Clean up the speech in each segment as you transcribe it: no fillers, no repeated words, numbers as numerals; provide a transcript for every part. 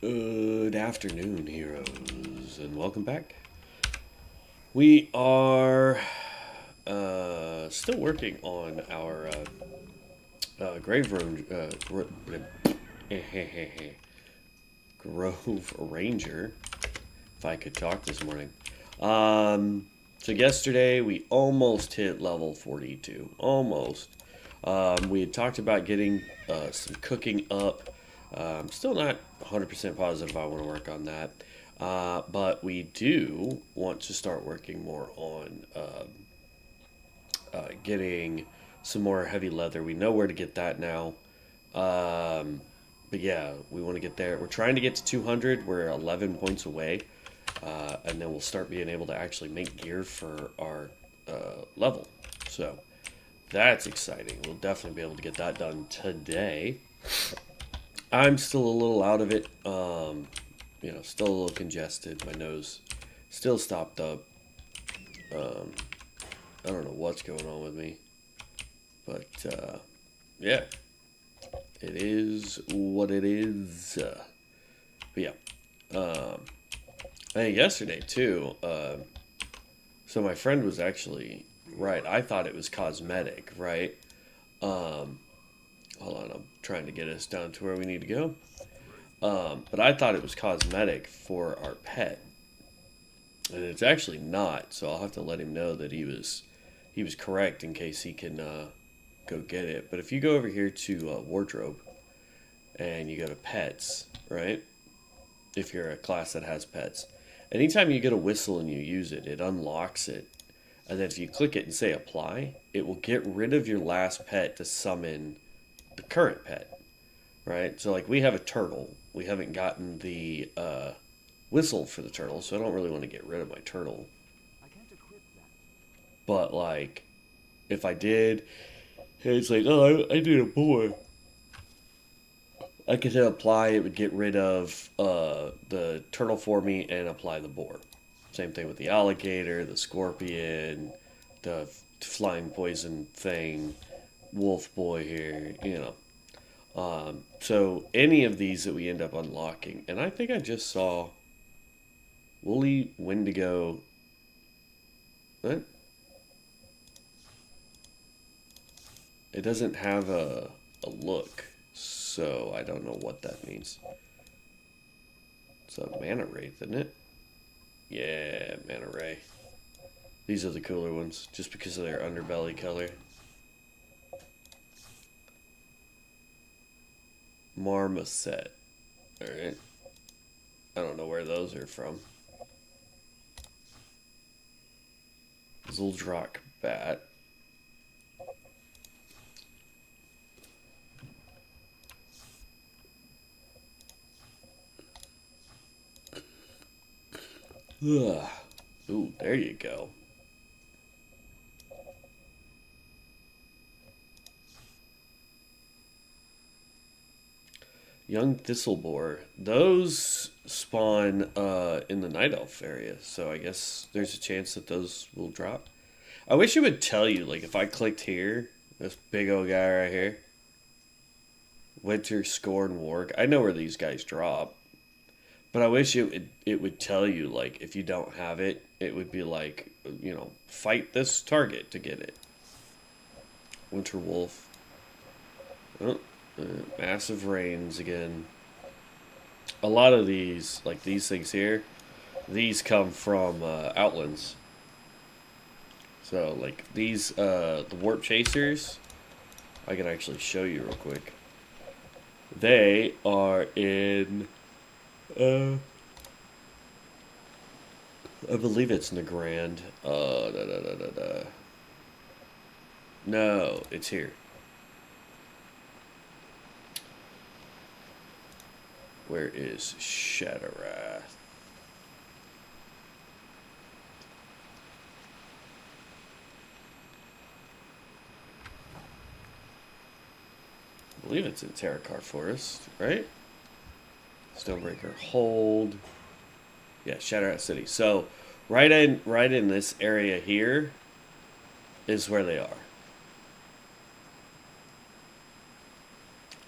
Good afternoon, heroes, and welcome back. We are still working on our Grave Room, Grove Ranger, if I could talk this morning. So yesterday we almost hit level 42. Almost. We had talked about getting some cooking up. Still not 100% positive I want to work on that. But we do want to start working more on getting some more heavy leather. We know where to get that now. But yeah, we want to get there. We're trying to get to 200. We're 11 points away. And then we'll start being able to actually make gear for our level. So that's exciting. We'll definitely be able to get that done today. I'm still a little out of it. Still a little congested. My nose still stopped up. I don't know what's going on with me. But, yeah. It is what it is. But, yeah. I think yesterday, too, so my friend was actually right. I thought it was cosmetic, right? Hold on, I'm trying to get us down to where we need to go. But I thought it was cosmetic for our pet, and it's actually not. So I'll have to let him know that he was correct in case he can go get it. But if you go over here to wardrobe and you go to pets, right? If you're a class that has pets, anytime you get a whistle and you use it, it unlocks it. And then if you click it and say apply, it will get rid of your last pet to summon the current pet, right? So like we have a turtle. We haven't gotten the whistle for the turtle, so I don't really want to get rid of my turtle. But like, if I did, it's like, oh, I need a boar. I could hit apply, it would get rid of the turtle for me and apply the boar. Same thing with the alligator, the scorpion, the flying poison thing, wolf boy here, So any of these that we end up unlocking, and I think I just saw woolly wendigo. What? It doesn't have a look, so I don't know what that means. It's a mana wraith, isn't it? Yeah, mana ray. These are the cooler ones, just because of their underbelly color. Marmoset. Alright. I don't know where those are from. Zuldrak bat. Ugh. Ooh, there you go. Young Thistleboar. Those spawn in the Night Elf area, so I guess there's a chance that those will drop. I wish it would tell you, like, if I clicked here, this big old guy right here, Winter, Scorn, Warg. I know where these guys drop, but I wish it would tell you, like, if you don't have it, it would be like, fight this target to get it. Winter Wolf. Oh. Massive rains again. A lot of these, like these things here, these come from Outlands. So, like these, the Warp Chasers, I can actually show you real quick. They are in, I believe it's Nagrand. No, it's here. Where is Shadowwrath? I believe it's in Terracar Forest, right? Stonebreaker Hold. Yeah, Shadowwrath City. So right in this area here is where they are.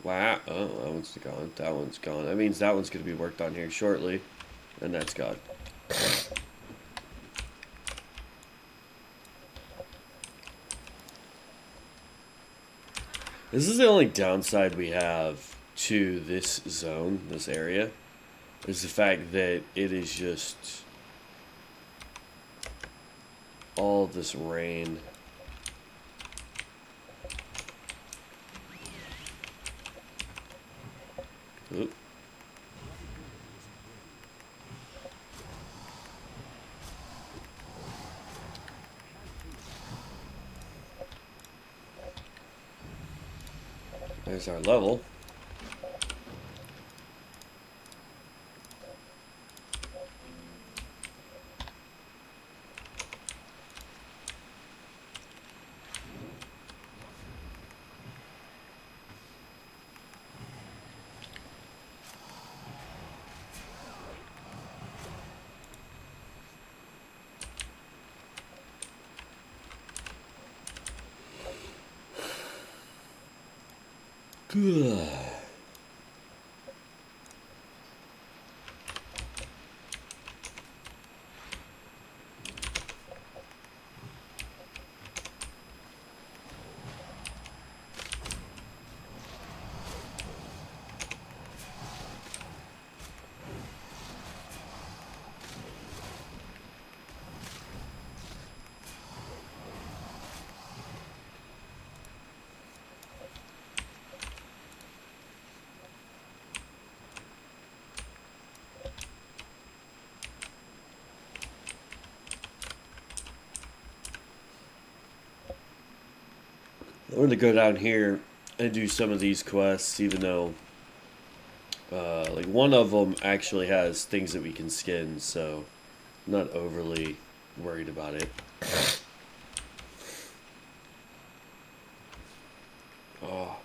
Wow. Oh, that one's gone. That one's gone. That means that one's going to be worked on here shortly. And that's gone. This is the only downside we have to this zone, this area, is the fact that it is just all this rain. Oop. There's our level. Good. I'm going to go down here and do some of these quests, even though, like, one of them actually has things that we can skin, so I'm not overly worried about it. Oh.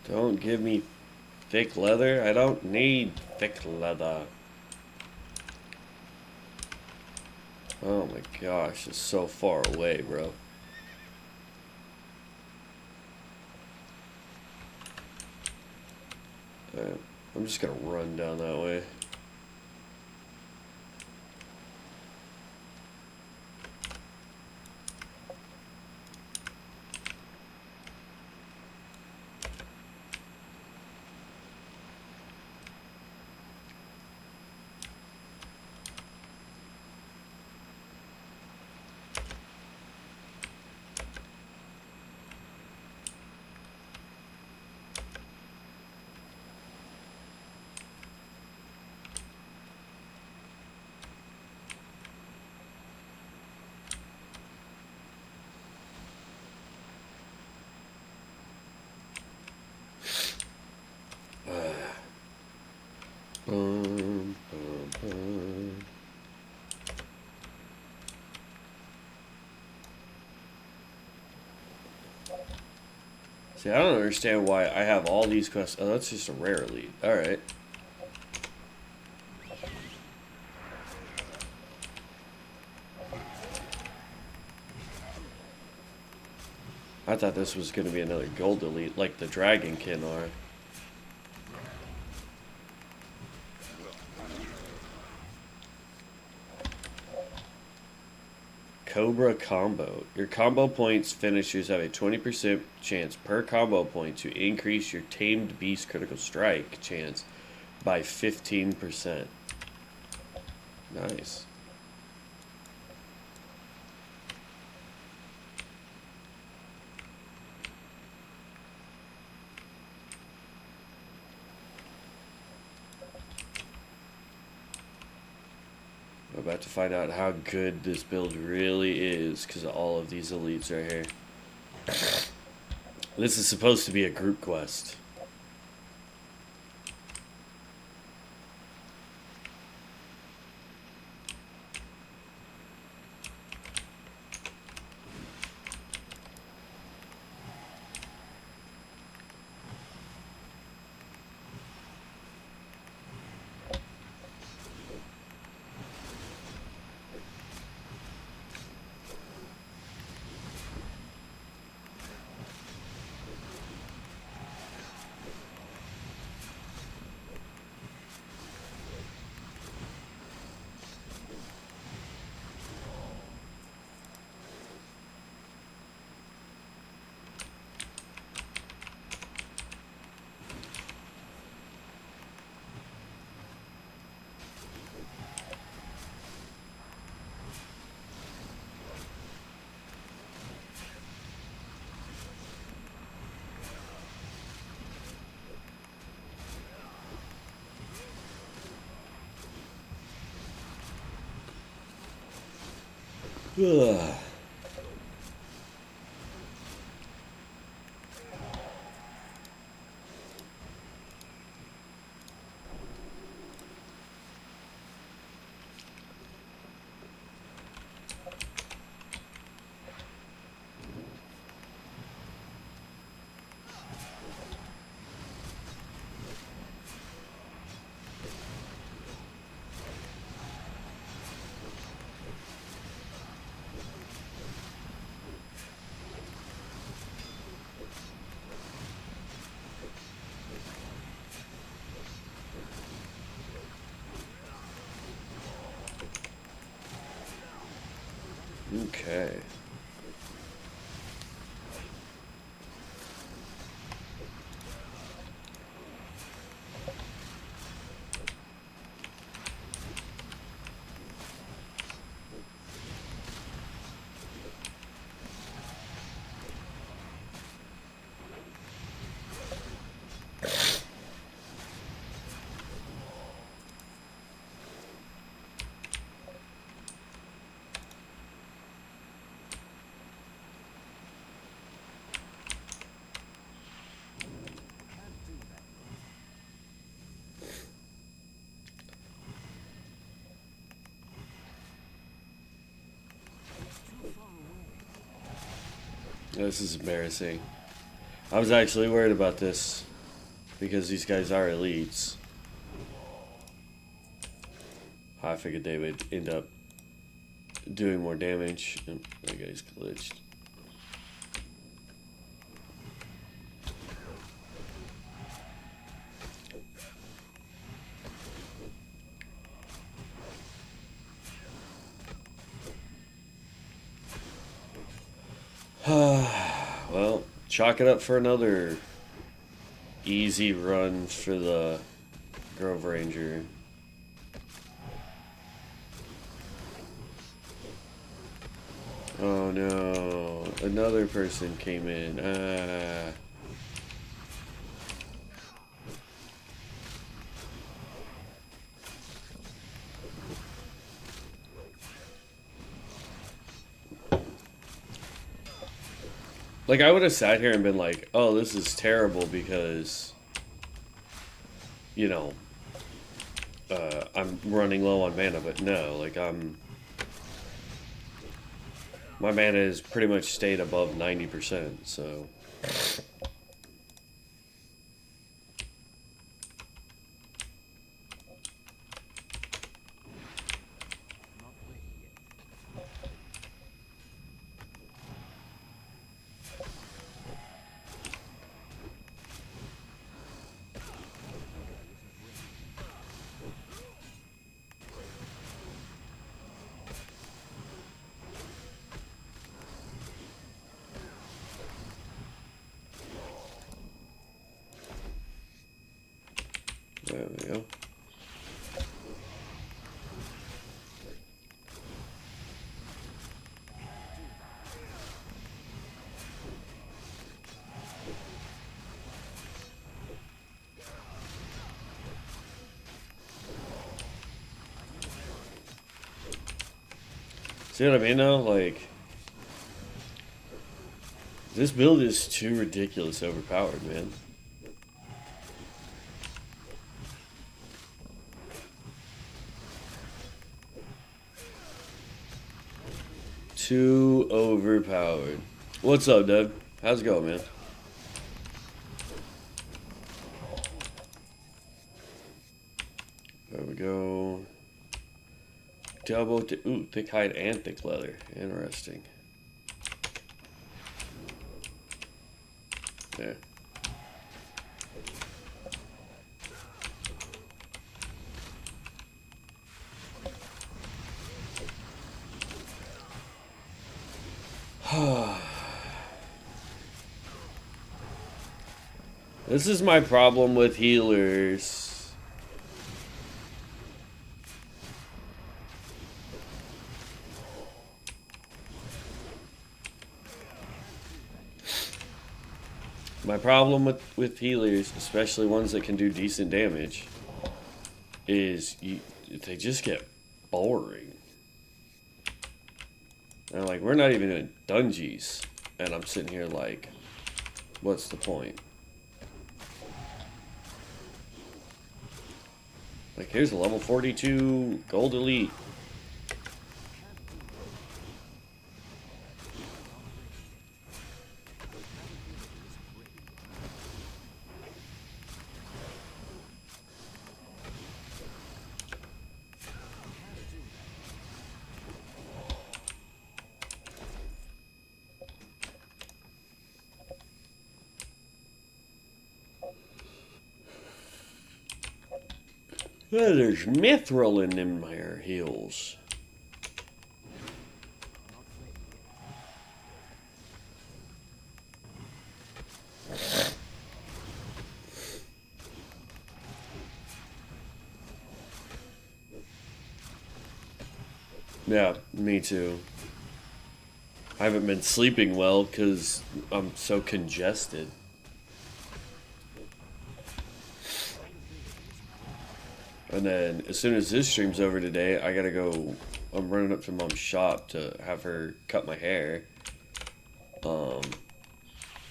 Don't give me thick leather. I don't need thick leather. Oh my gosh, it's so far away, bro. Alright, I'm just gonna run down that way. Bum, bum, bum. See, I don't understand why I have all these quests. Oh, that's just a rare elite. Alright. I thought this was going to be another gold elite, like the Dragonkin are. Cobra combo. Your combo points finishers have a 20% chance per combo point to increase your tamed beast critical strike chance by 15%. Nice. We're about to find out how good this build really is because of all of these elites right here. This is supposed to be a group quest. Ugh. Okay. This is embarrassing. I was actually worried about this because these guys are elites. I figured they would end up doing more damage. Oh, that guy's glitched. Well, chalk it up for another easy run for the Grove Ranger. Oh no, another person came in. Like, I would have sat here and been like, oh, this is terrible because, you know, I'm running low on mana, but no, like, my mana has pretty much stayed above 90%, so. There we go. See what I mean though? Like, this build is too ridiculous overpowered, man. Too overpowered. What's up, Doug? How's it going, man? There we go. Double, ooh, thick hide and thick leather. Interesting. Yeah. This is my problem with healers. My problem with healers, especially ones that can do decent damage, is they just get boring. And like, we're not even in dungeons. And I'm sitting here like, what's the point? Like, here's a level 42 gold elite. Oh, there's mithril in them there hills. Yeah, me too. I haven't been sleeping well because I'm so congested. And then as soon as this stream's over today, I gotta go. I'm running up to Mom's shop to have her cut my hair.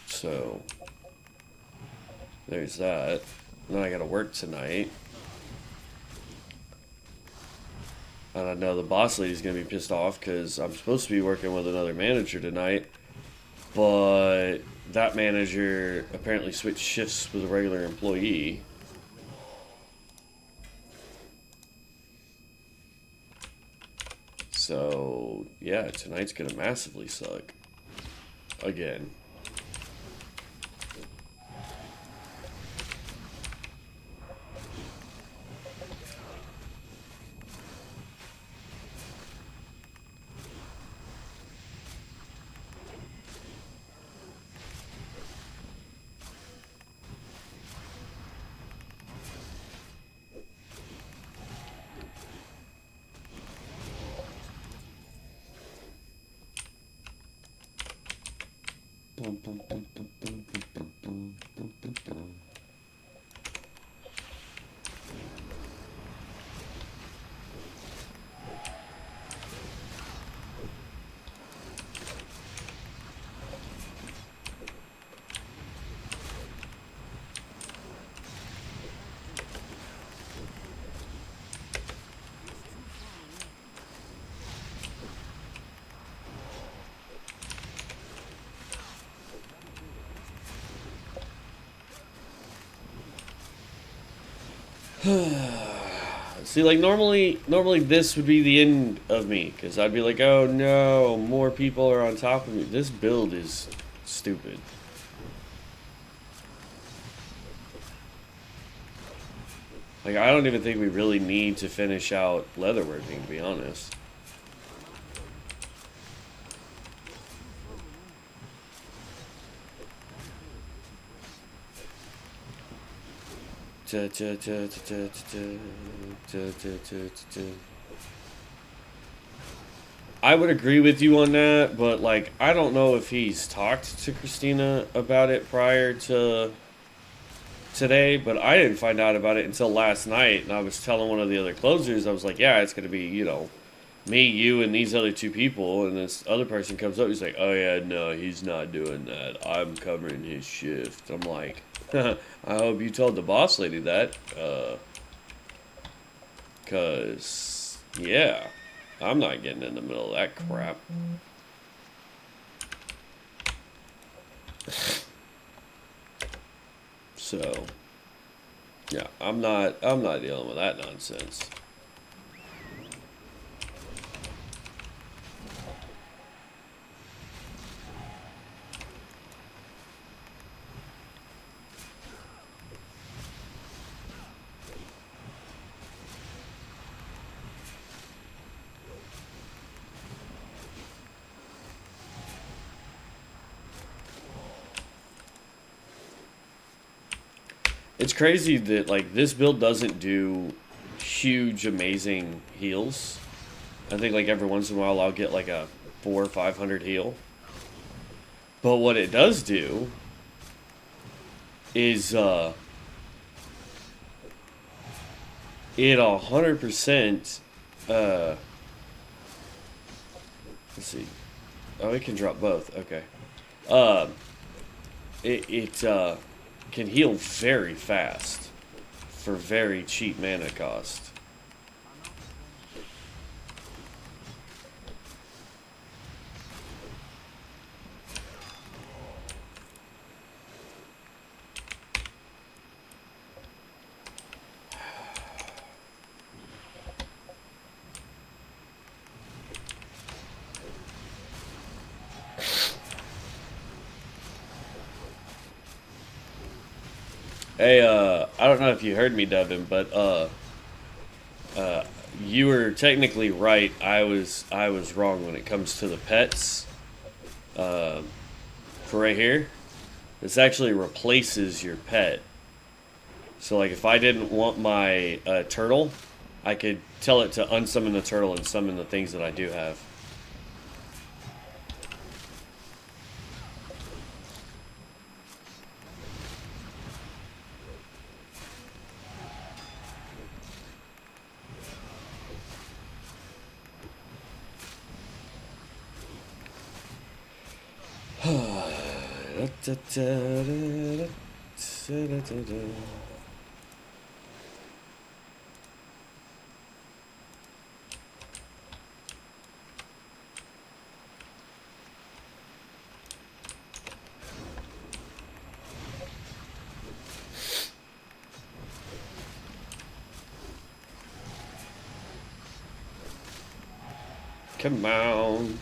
So there's that. And then I gotta work tonight. And I know the boss lady's gonna be pissed off because I'm supposed to be working with another manager tonight, but that manager apparently switched shifts with a regular employee. So, yeah, tonight's gonna massively suck. Again. See, like, normally this would be the end of me, because I'd be like, oh no, more people are on top of me. This build is stupid. Like, I don't even think we really need to finish out leatherworking, to be honest. I would agree with you on that, but like, I don't know if he's talked to Christina about it prior to today, but I didn't find out about it until last night, and I was telling one of the other closers, I was like, yeah, it's going to be, you know, me, you, and these other two people, and this other person comes up, he's like, oh yeah, no, he's not doing that. I'm covering his shift. I'm like, I hope you told the boss lady that, because, yeah, I'm not getting in the middle of that crap. So, yeah, I'm not dealing with that nonsense. It's crazy that, like, this build doesn't do huge, amazing heals. I think, like, every once in a while I'll get, like, a 400 or 500 heal. But what it does do is, it 100%, let's see. Oh, it can drop both. Okay. Uh, it can heal very fast for very cheap mana cost. Hey, I don't know if you heard me, Devin, but you were technically right. I was wrong when it comes to the pets. For right here, this actually replaces your pet. So like, if I didn't want my turtle, I could tell it to unsummon the turtle and summon the things that I do have. Come on.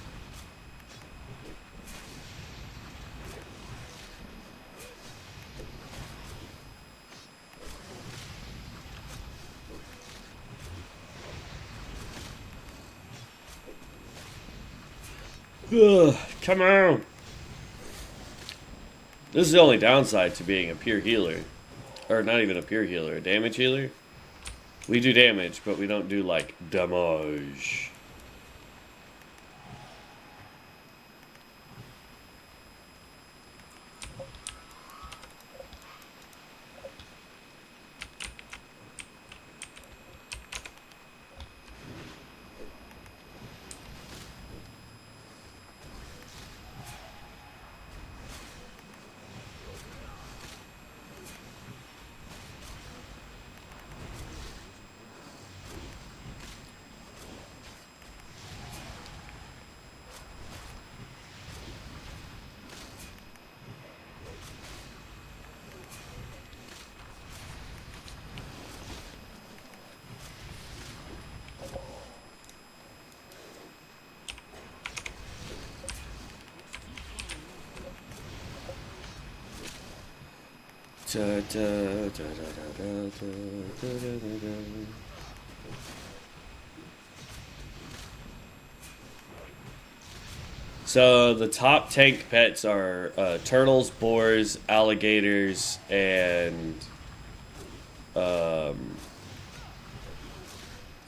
Ugh, come on. This is the only downside to being a pure healer. Or not even a pure healer, a damage healer. We do damage, but we don't do, like, damage. So the top tank pets are turtles, boars, alligators, and I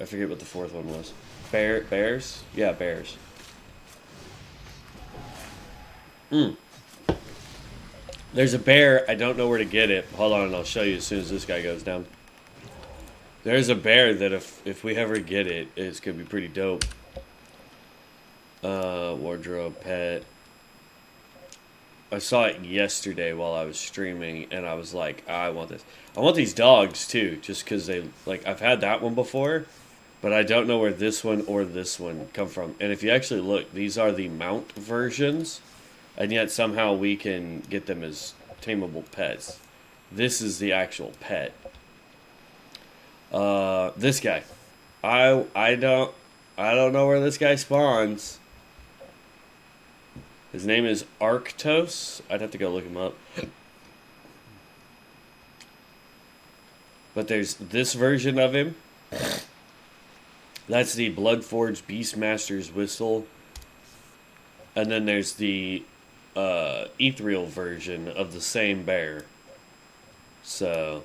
forget what the fourth one was. Bears? Yeah, bears. There's a bear. I don't know where to get it. Hold on, I'll show you as soon as this guy goes down. There's a bear that if we ever get it, it's gonna be pretty dope. Wardrobe pet. I saw it yesterday while I was streaming, and I was like, I want this. I want these dogs too, just because they like. I've had that one before, but I don't know where this one or this one come from. And if you actually look, these are the mount versions, and yet somehow we can get them as tameable pets. This is the actual pet. This guy. I don't know where this guy spawns. His name is Arctos. I'd have to go look him up. But there's this version of him. That's the Bloodforged Beastmaster's Whistle. And then there's the ethereal version of the same bear. So,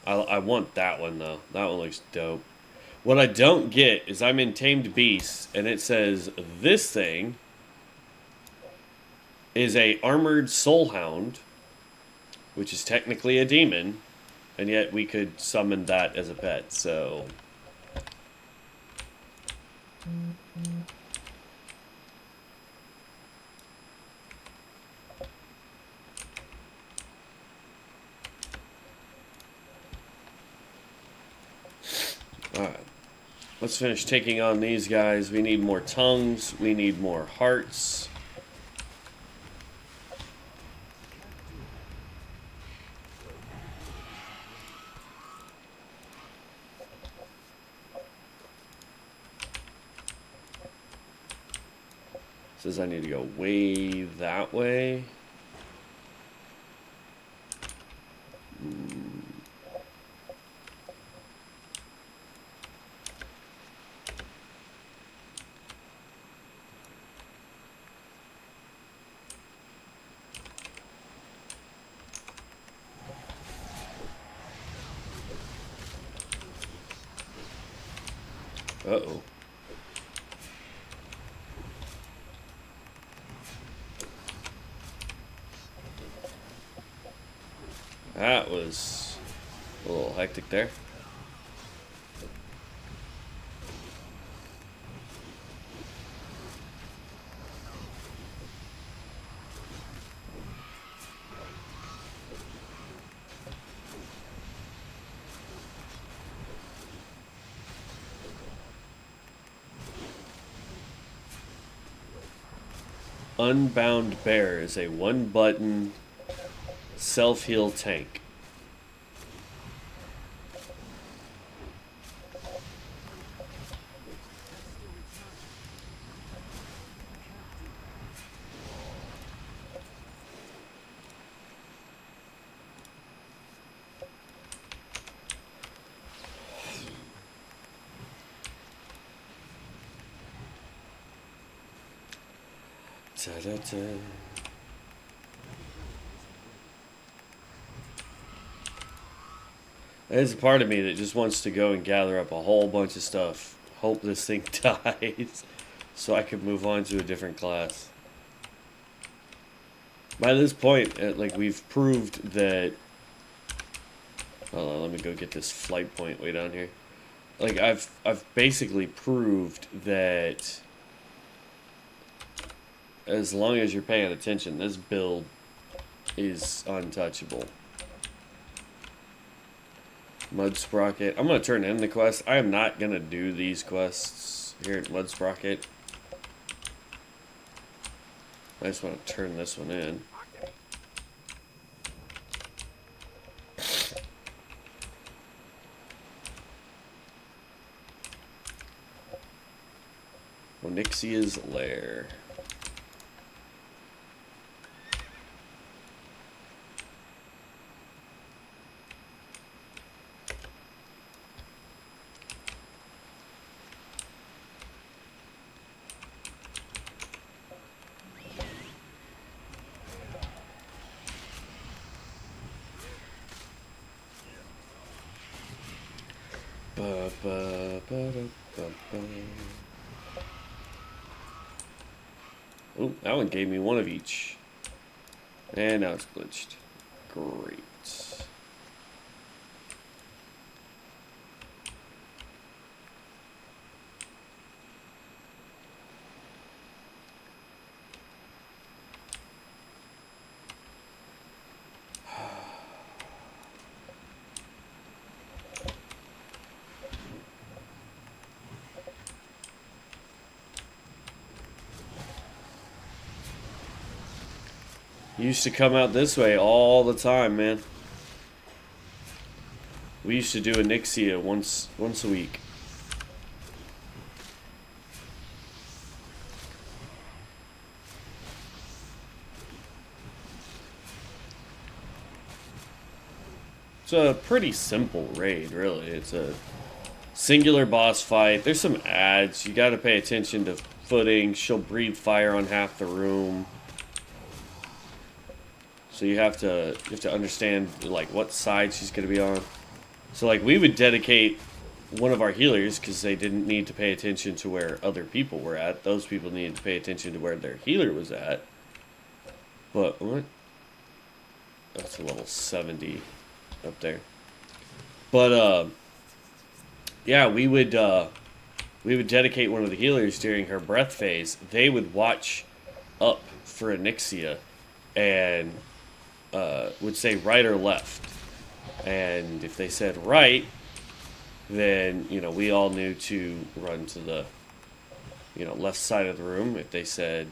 I want that one, though. That one looks dope. What I don't get is I'm in Tamed Beasts, and it says this thing is a armored soulhound, which is technically a demon, and yet we could summon that as a pet, so... Alright. Let's finish taking on these guys. We need more tongues. We need more hearts. Says I need to go way that way. Uh-oh. That was a little hectic there. Unbound Bear is a one-button self-heal tank. Ta-da-da. There's a part of me that just wants to go and gather up a whole bunch of stuff. Hope this thing dies so I can move on to a different class. By this point, like, we've proved that... Hold on, let me go get this flight point way down here. Like, I've basically proved that as long as you're paying attention, this build is untouchable. Mud Sprocket. I'm going to turn in the quest. I am not going to do these quests here at Mud Sprocket. I just want to turn this one in. Onyxia's Lair. Oh, that one gave me one of each. And now it's glitched. Great. Used to come out this way all the time, man. We used to do Onyxia once a week. It's a pretty simple raid, really. It's a singular boss fight. There's some ads. You got to pay attention to footing. She'll breathe fire on half the room. So you have to understand, like, what side she's going to be on. So, like, we would dedicate one of our healers because they didn't need to pay attention to where other people were at. Those people needed to pay attention to where their healer was at. But what? That's a level 70 up there. But yeah, we would dedicate one of the healers during her breath phase. They would watch up for Onyxia and would say right or left. And if they said right, then, we all knew to run to the, left side of the room. If they said,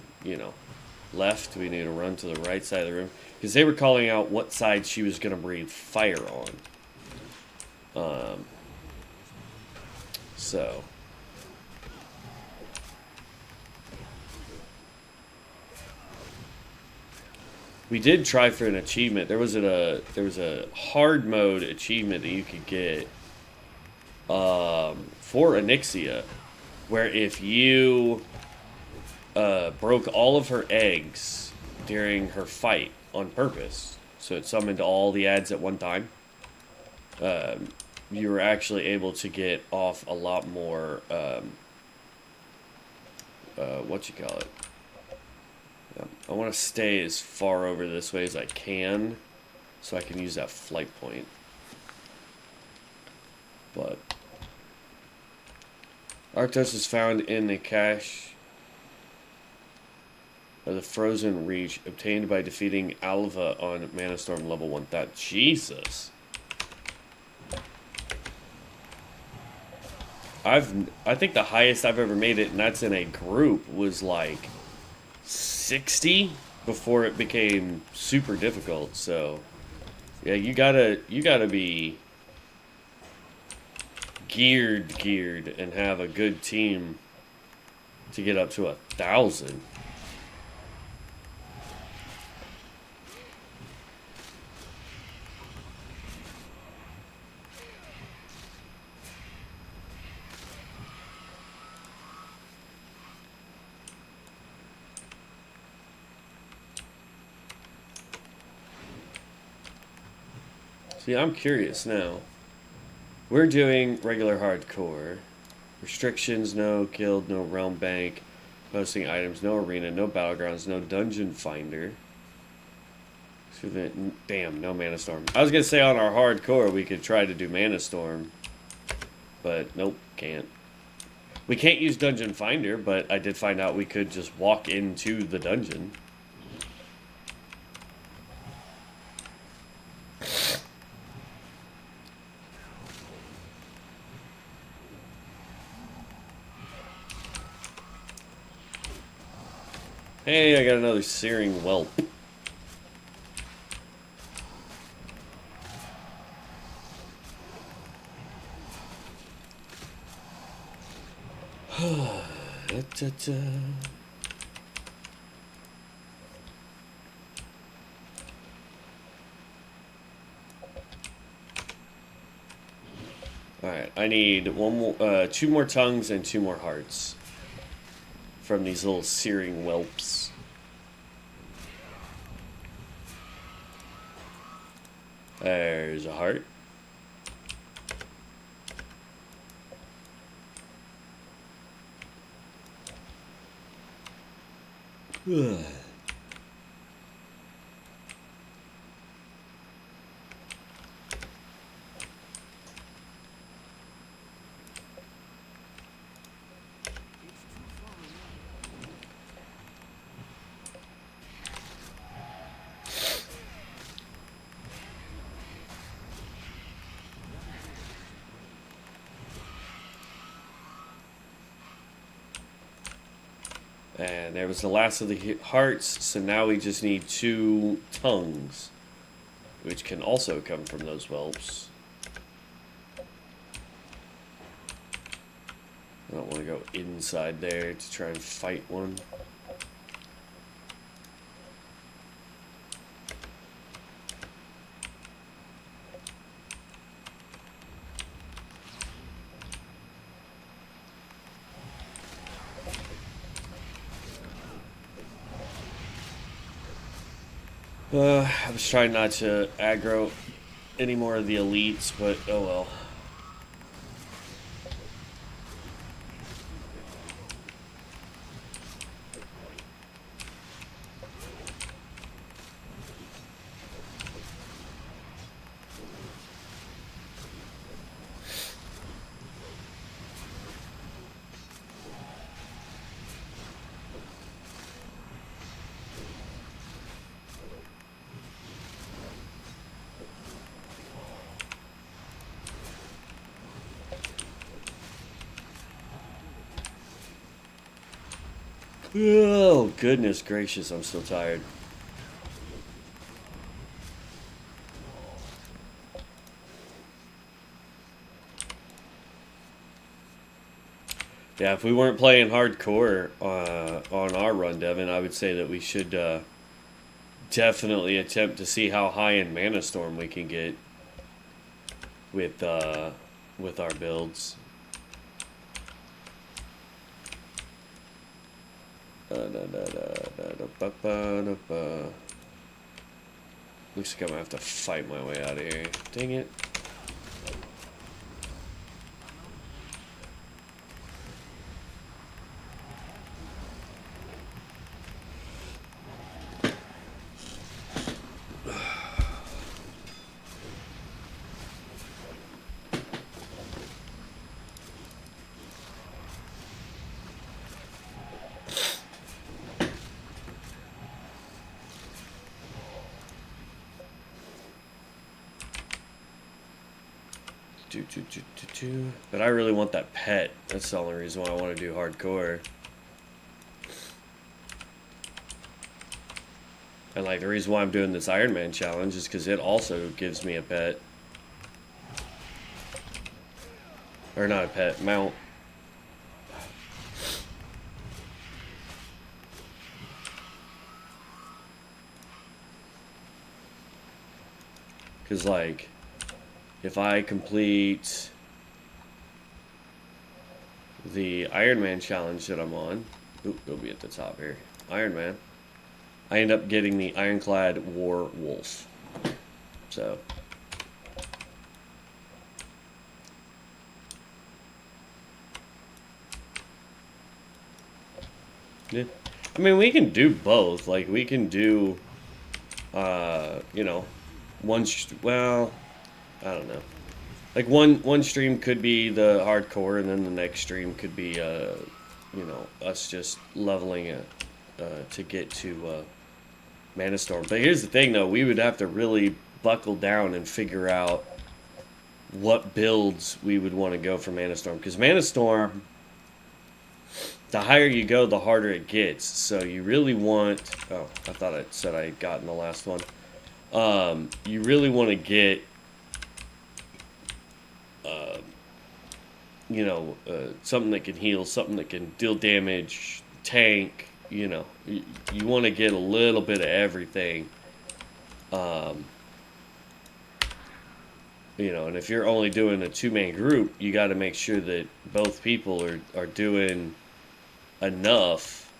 left, we knew to run to the right side of the room. Because they were calling out what side she was going to breathe fire on. So... we did try for an achievement. There was a hard mode achievement that you could get for Onyxia, where if you broke all of her eggs during her fight on purpose, so it summoned all the ads at one time, you were actually able to get off a lot more. What you call it? I want to stay as far over this way as I can, so I can use that flight point. But Arctos is found in the cache of the Frozen Reach, obtained by defeating Alva on Mana Storm level 1. That Jesus. I think the highest I've ever made it, and that's in a group, was like 60 before it became super difficult. So yeah, you gotta be geared and have a good team to get up to 1,000. See, I'm curious now. We're doing regular hardcore. Restrictions, no guild, no realm bank. Posting items, no arena, no battlegrounds, no dungeon finder. Damn, no Mana Storm. I was going to say on our hardcore we could try to do Mana Storm. But nope, can't. We can't use dungeon finder, but I did find out we could just walk into the dungeon. Hey, I got another searing whelp. Alright, I need two more tongues and 2 more hearts from these little searing whelps. There's a heart. And there was the last of the hearts, so now we just need 2 tongues, which can also come from those whelps. I don't want to go inside there to try and fight one. I was trying not to aggro any more of the elites, but oh well. Oh, goodness gracious, I'm still tired. Yeah, if we weren't playing hardcore on our run, Devin, I would say that we should definitely attempt to see how high in Mana Storm we can get with our builds. Looks like I'm gonna have to fight my way out of here. Dang it. But I really want that pet. That's the only reason why I want to do hardcore. And like the reason why I'm doing this Ironman challenge is because it also gives me a pet. Or not a pet, mount. Because like, if I complete the Ironman challenge that I'm on, oop, it'll be at the top here. Ironman. I end up getting the Ironclad War Wolf. So. Yeah. I mean, we can do both. Like, we can do, you know, well, I don't know. Like, one stream could be the hardcore, and then the next stream could be, you know, us just leveling it to get to Mana Storm. But here's the thing, though. We would have to really buckle down and figure out what builds we would want to go for Mana Storm. Because Mana Storm, the higher you go, the harder it gets. So you really want... Oh, I thought I said I got in the last one. You really want to get... you know, something that can heal, something that can deal damage, tank, you know. You want to get a little bit of everything. You know, and if you're only doing a two-man group, you got to make sure that both people are doing enough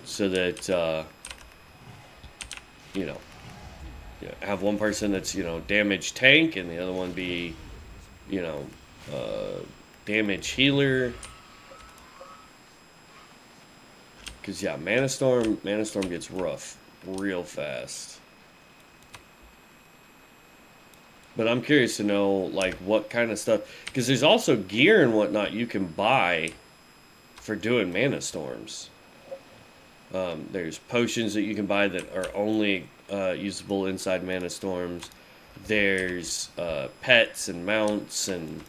so that, you know, have one person that's, you know, damage tank and the other one be, you know, damage healer. Because, yeah, Mana Storm gets rough real fast. But I'm curious to know, like, what kind of stuff... Because there's also gear and whatnot you can buy for doing Mana Storms. There's potions that you can buy that are only usable inside Mana Storms. There's pets and mounts and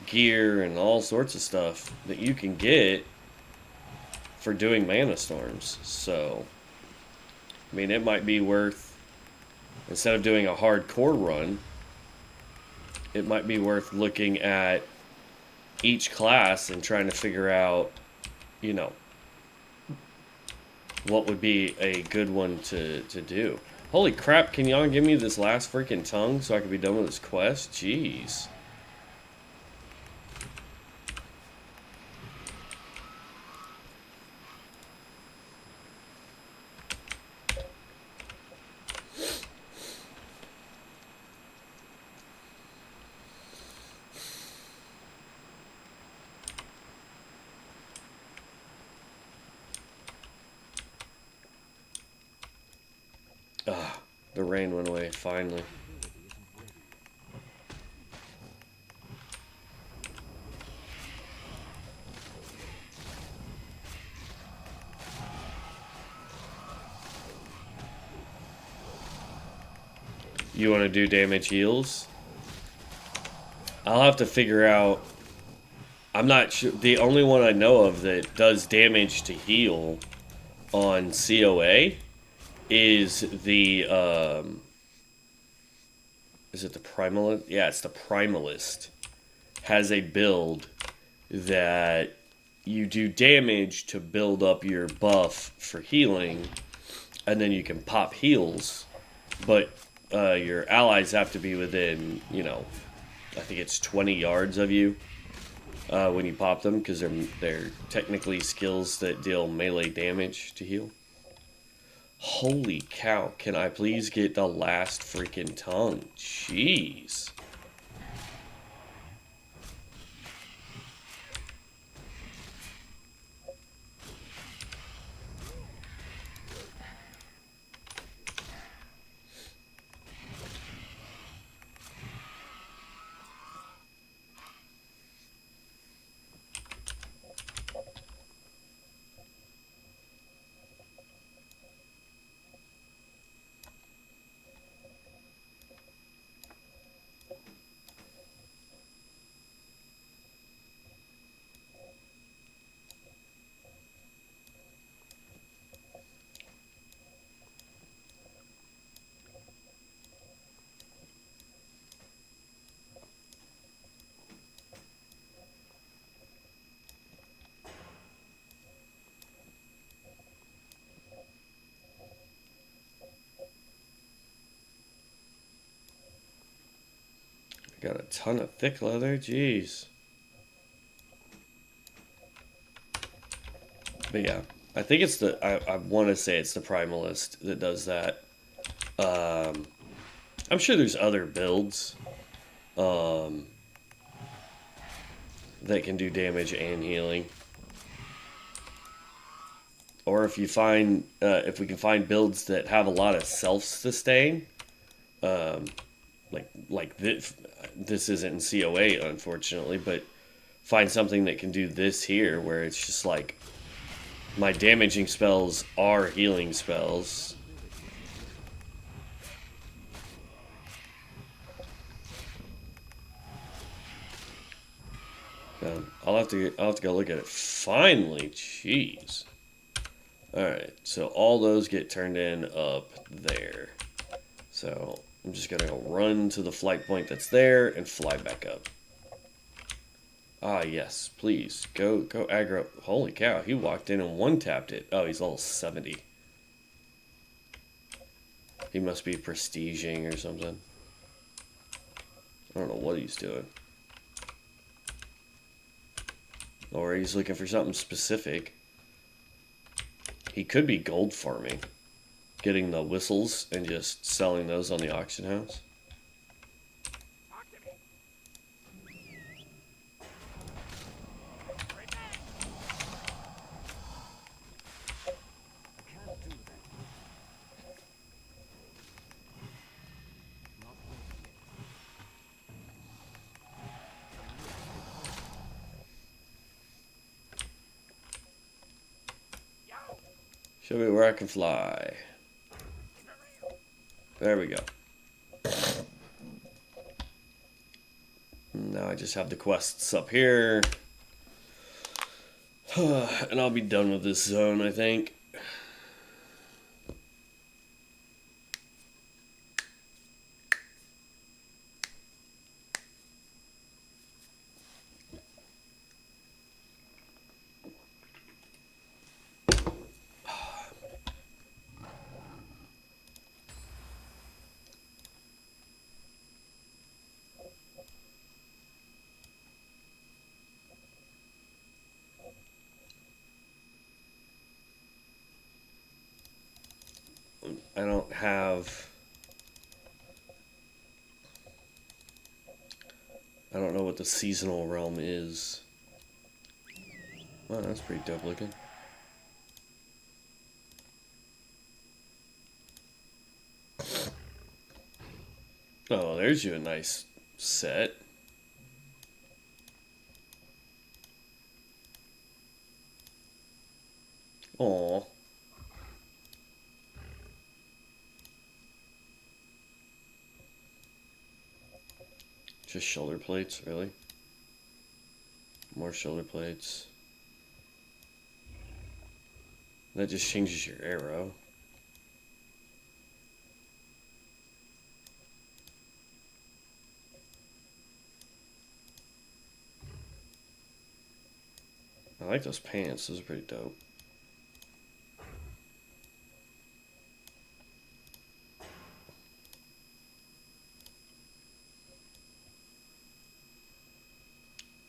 gear and all sorts of stuff that you can get for doing Mana Storms. So, I mean, it might be worth, instead of doing a hardcore run, it might be worth looking at each class and trying to figure out, you know, what would be a good one to do. Holy crap, can y'all give me this last freaking tongue so I can be done with this quest? Jeez. Ah, the rain went away, finally. You want to do damage heals? I'll have to figure out... I'm not sure. The only one I know of that does damage to heal on COA is the is it the Primalist? Yeah, it's the Primalist. Has a build that you do damage to build up your buff for healing, and then you can pop heals, but your allies have to be within, I think it's 20 yards of you when you pop them, because they're technically skills that deal melee damage to heal. Holy cow, can I please get the last freaking tongue? Jeez. Got a ton of thick leather, jeez. But yeah, I think it's I want to say it's the Primalist that does that. I'm sure there's other builds that can do damage and healing. Or if we can find builds that have a lot of self-sustain, like this isn't in COA, unfortunately, but find something that can do this here, where it's just like, my damaging spells are healing spells. I'll have to go look at it. Finally, jeez. Alright, so all those get turned in up there. So I'm just gonna go run to the flight point that's there and fly back up. Ah, yes, please. Go aggro. Holy cow, he walked in and one-tapped it. Oh, he's level 70. He must be prestiging or something. I don't know what he's doing. Or he's looking for something specific. He could be gold farming. Getting the whistles and just selling those on the auction house. Show me where I can fly. There we go. Now I just have the quests up here. And I'll be done with this zone, I think. I don't have... I don't know what the seasonal realm is. Wow, that's pretty dope looking. Oh, there's you a nice set. Aww. Just shoulder plates, really? more shoulder plates. That just changes your arrow. I like those pants. Those are pretty dope.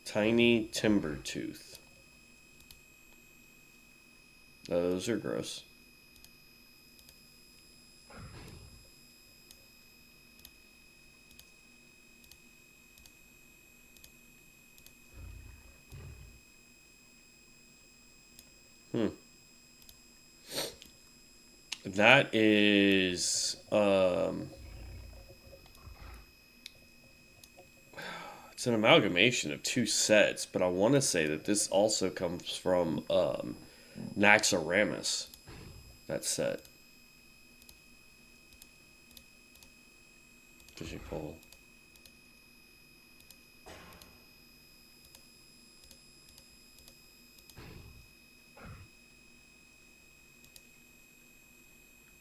Tiny timber tooth. Those are gross. That is it's an amalgamation of two sets, but I want to say that this also comes from Naxxramas. That set. Fishing pole.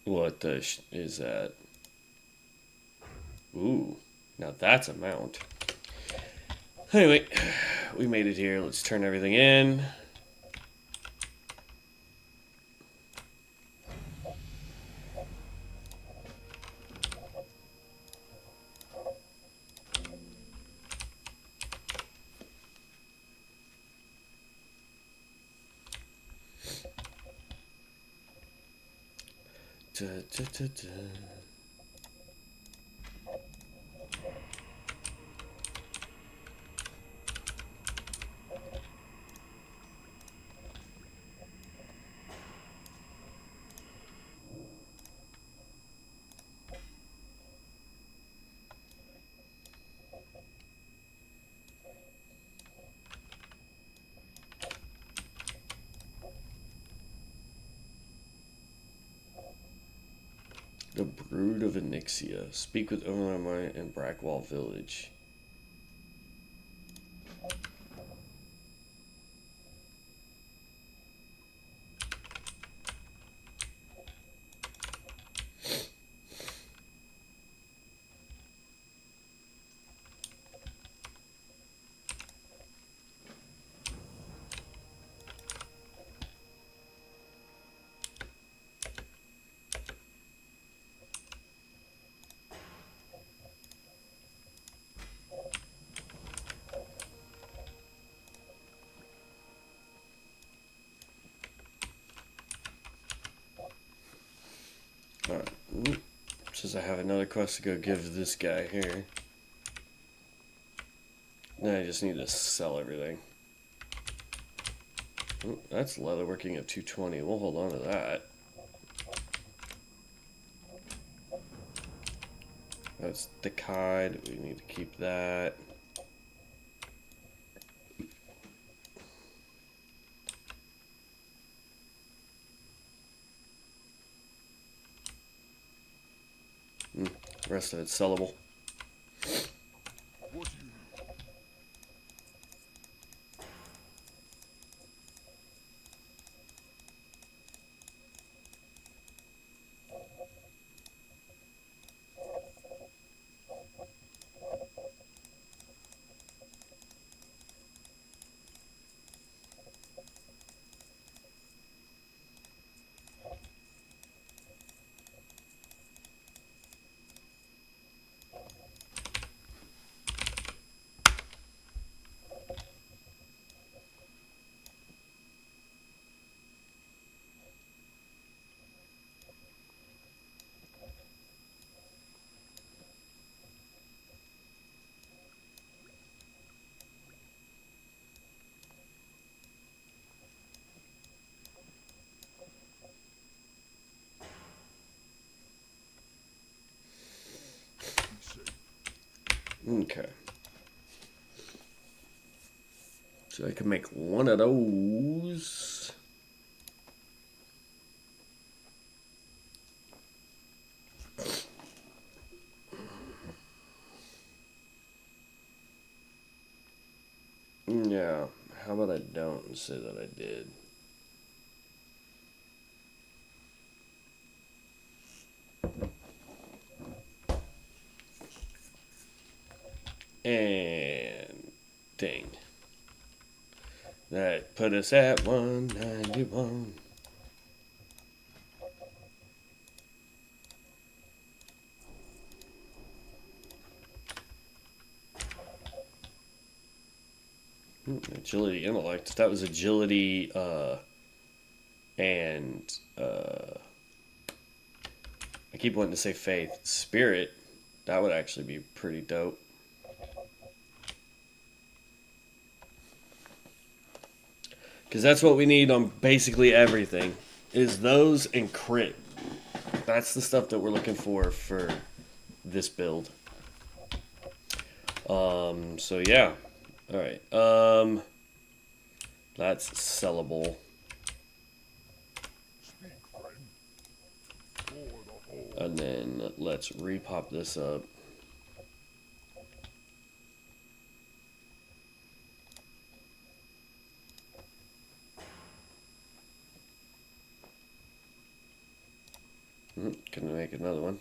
What is that? Ooh, now that's a mount. Anyway, we made it here. Let's turn everything in. Da, da, da, da. The Brood of Onyxia. Speak with Overlord in Brackwall Village. Alright. Says I have another quest to go give this guy here. Now I just need to sell everything. Ooh, that's leatherworking of 220. We'll hold on to that. That's the hide. We need to keep that. The rest of it's sellable. Okay. So I can make one of those. Yeah. about I don't and say that I did? And dang. That put us at 191. Agility, intellect. That was agility, and I keep wanting to say faith. Spirit, that would actually be pretty dope. Because that's what we need on basically everything, is those and crit. That's the stuff that we're looking for this build. So yeah. Alright. That's sellable. And then let's repop this up. Gonna make another one.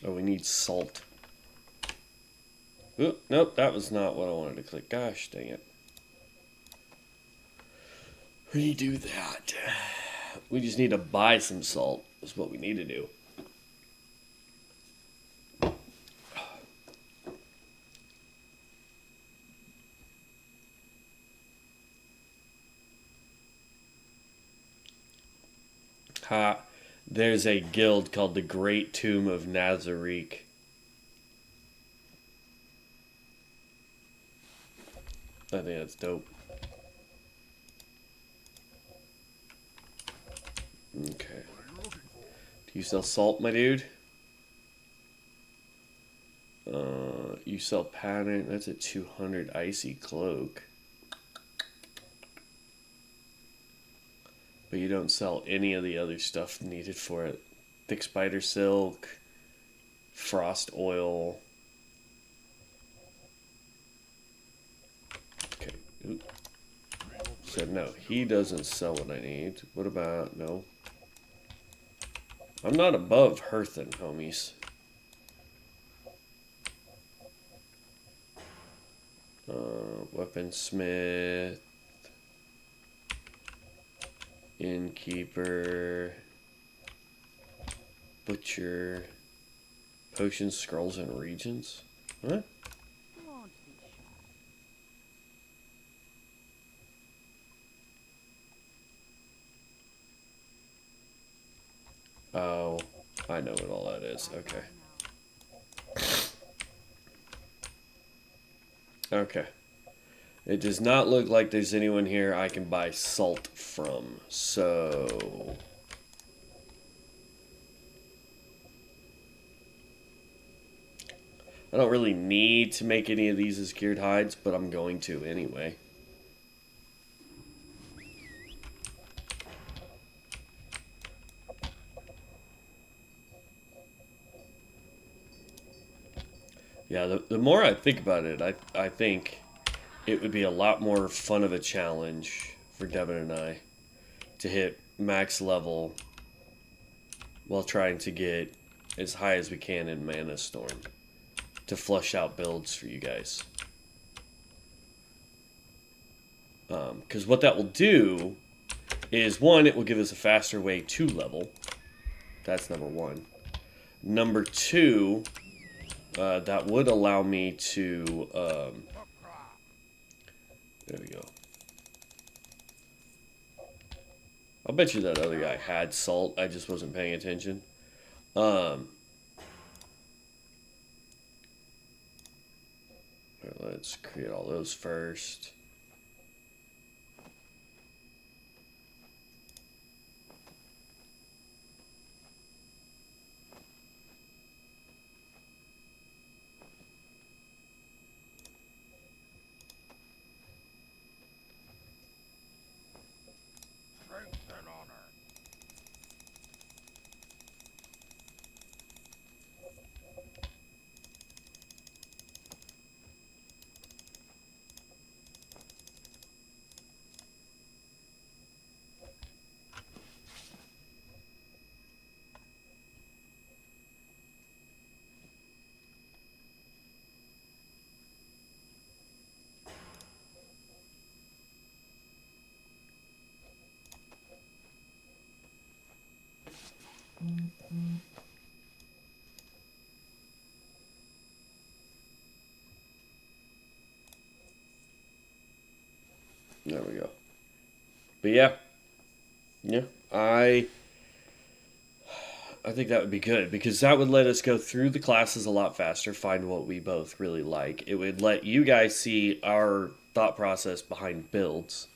Oh, we need salt. Oop, nope, that was not what I wanted to click. Gosh, dang it. Redo that. We just need to buy some salt, is what we need to do. Ha. There's a guild called the Great Tomb of Nazarick. I think that's dope. Okay. Do you sell salt, my dude? You sell pattern. That's a 200 icy cloak. But you don't sell any of the other stuff needed for it. Thick spider silk, frost oil. Okay. Oop. Said no. He doesn't sell what I need. What about no? I'm not above Hearthen, homies. Weaponsmith. Innkeeper. Butcher. Potions, scrolls, and regions. What? Oh, I know what all that is. Okay. Okay. It does not look like there's anyone here I can buy salt from, so... I don't really need to make any of these as geared hides, but I'm going to anyway. Yeah, the more I think about it, I think it would be a lot more fun of a challenge for Devin and I to hit max level while trying to get as high as we can in Mana Storm to flush out builds for you guys. Because what that will do is, one, it will give us a faster way to level. That's number one. Number two, that would allow me to... there we go. I'll bet you that other guy had salt. I just wasn't paying attention. Let's create all those first. There we go. But yeah. Yeah. I think that would be good because that would let us go through the classes a lot faster, find what we both really like. It would let you guys see our thought process behind builds,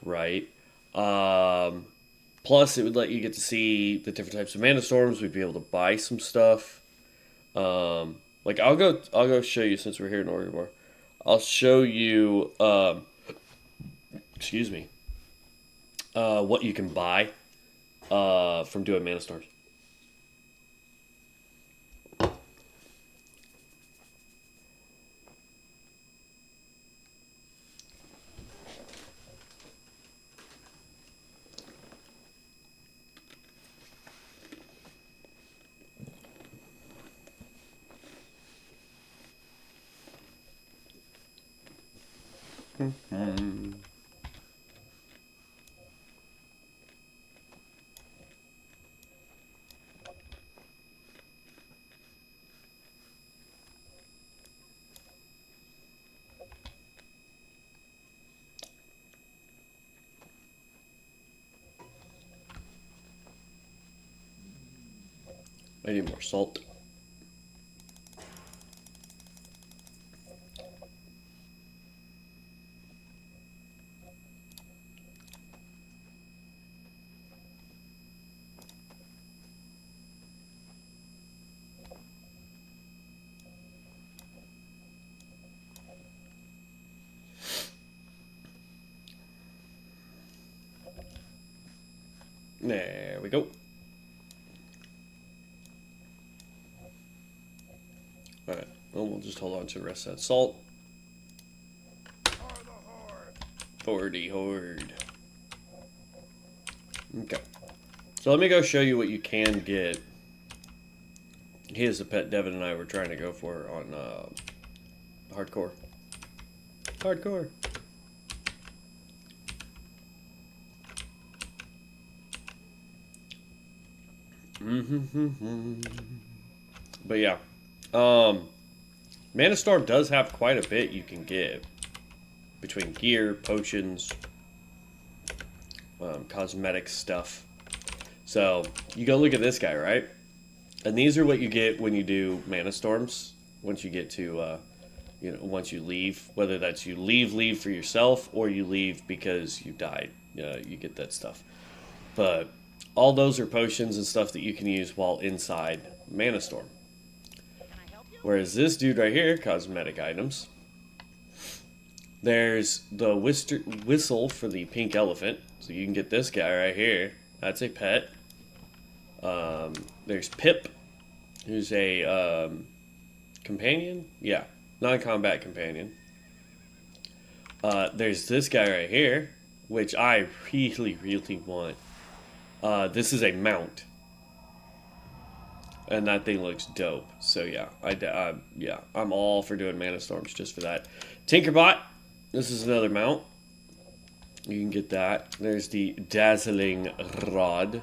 right? Plus, it would let you get to see the different types of mana storms. We'd be able to buy some stuff. Like I'll go show you since we're here in Orgrimmar. I'll show you. Excuse me. What you can buy from doing mana storms. I need more salt. There we go. Alright, well, we'll just hold on to the rest of that salt. Hordy horde. Okay. So let me go show you what you can get. Here's the pet Devin and I were trying to go for on hardcore. Hardcore. But yeah. Mana Storm does have quite a bit you can get. Between gear, potions, cosmetic stuff. So, you go look at this guy, right? And these are what you get when you do Mana Storms. Once you get to, once you leave. Whether that's you leave for yourself, or you leave because you died. You get that stuff. But all those are potions and stuff that you can use while inside Mana Storm. Whereas this dude right here, cosmetic items. There's the whistle for the pink elephant. So you can get this guy right here. That's a pet. There's Pip, who's a companion. Yeah, non-combat companion. There's this guy right here, which I really, really want. This is a mount. And that thing looks dope. So yeah, I'm all for doing Mana Storms just for that. Tinkerbot. This is another mount. You can get that. There's the Dazzling Rod.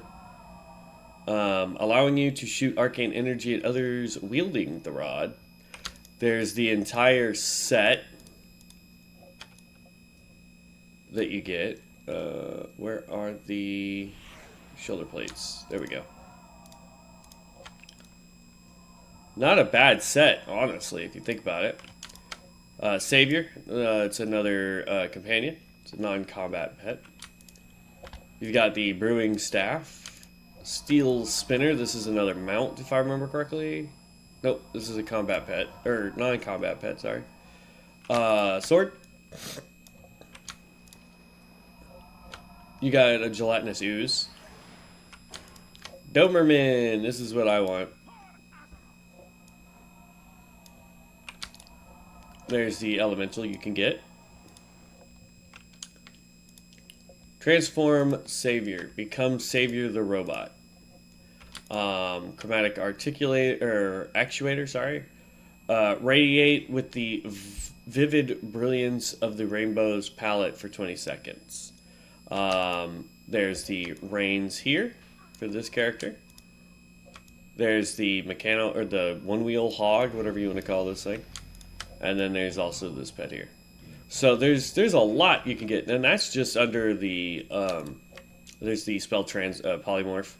Allowing you to shoot arcane energy at others wielding the rod. There's the entire set that you get. Where are the shoulder plates? There we go. Not a bad set, honestly, if you think about it. Savior, it's another companion. It's a non-combat pet. You've got the Brewing Staff. Steel Spinner, this is another mount, if I remember correctly. Nope, this is a combat pet. Or, non-combat pet, sorry. Sword. You got a Gelatinous Ooze. Doberman, this is what I want. There's the elemental you can get. Transform Savior. Become Savior the robot. Chromatic actuator, sorry. Radiate with the vivid brilliance of the rainbow's palette for 20 seconds. There's the reins here for this character. There's the the one-wheel hog, whatever you want to call this thing. And then there's also this pet here. So there's a lot you can get, and that's just under the there's the spell polymorph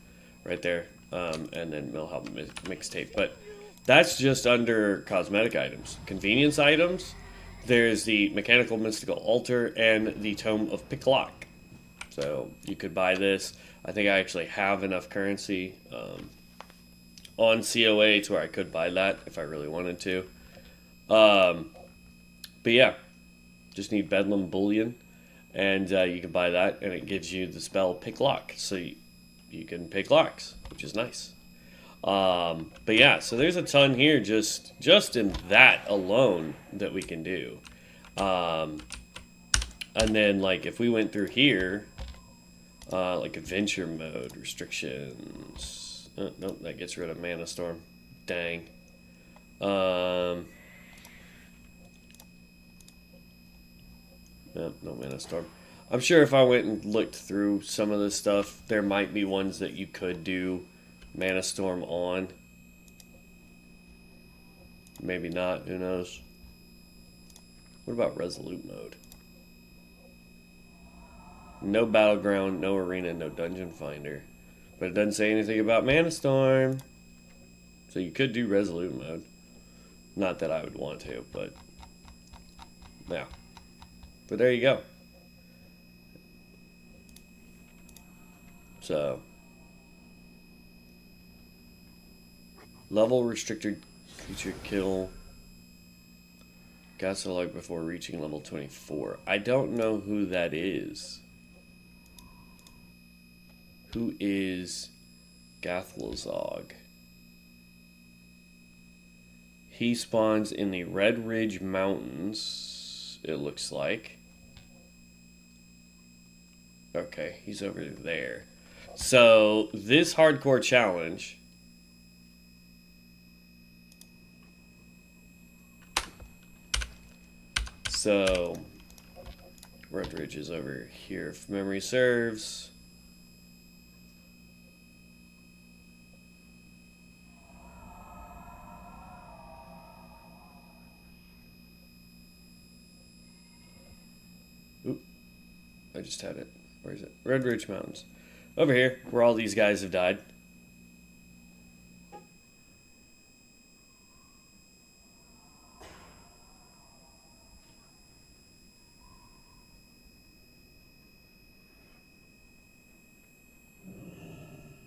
right there, and then Millhelm mixtape. But that's just under cosmetic items, convenience items. There's the mechanical mystical altar and the tome of Picklock. So you could buy this. I think I actually have enough currency on COA to where I could buy that if I really wanted to. But yeah, just need Bedlam Bullion, and you can buy that, and it gives you the spell Pick Lock, so you can pick locks, which is nice. But yeah, so there's a ton here just in that alone that we can do. And then like if we went through here, like adventure mode restrictions. Nope, that gets rid of Mana Storm. Dang. No Mana Storm. I'm sure if I went and looked through some of this stuff, there might be ones that you could do Mana Storm on. Maybe not, who knows. What about Resolute mode? No Battleground, no Arena, no Dungeon Finder. But it doesn't say anything about Mana Storm. So you could do Resolute mode. Not that I would want to, but yeah. But there you go. So, level restricted creature kill. Got to log before reaching level 24. I don't know who that is. Who is Gathlazog? He spawns in the Red Ridge Mountains, it looks like. Okay, he's over there. So, this hardcore challenge... So, Red Ridge is over here, if memory serves. Oop, I just had it. Where is it? Red Ridge Mountains. Over here, where all these guys have died.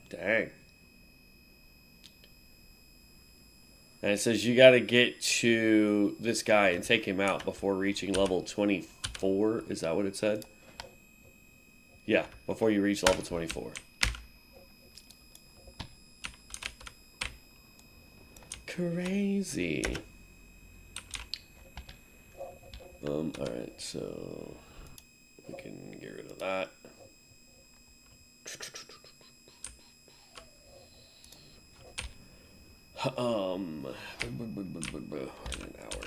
Dang. And it says you got to get to this guy and take him out before reaching level 24. Is that what it said? Yeah, before you reach level 24. Crazy. Alright, so we can get rid of that. An hour.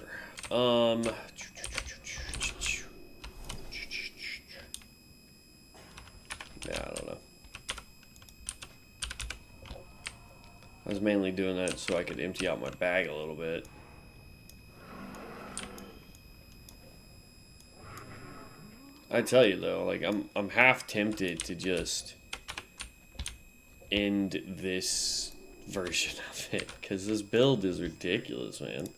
Yeah, I don't know. I was mainly doing that so I could empty out my bag a little bit. I tell you though, like I'm half tempted to just end this version of it because this build is ridiculous, man.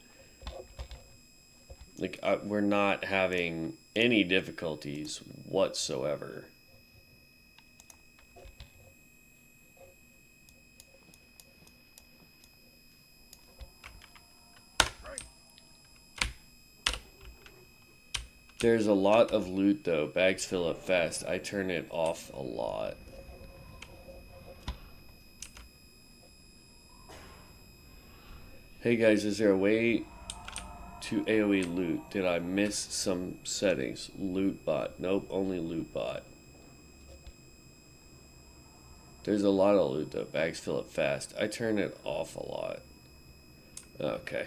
Like we're not having any difficulties whatsoever. There's a lot of loot though. Bags fill up fast. I turn it off a lot. Hey guys, is there a way to AoE loot? Did I miss some settings? Loot bot. Nope, only loot bot. There's a lot of loot though. Bags fill up fast. I turn it off a lot. Okay.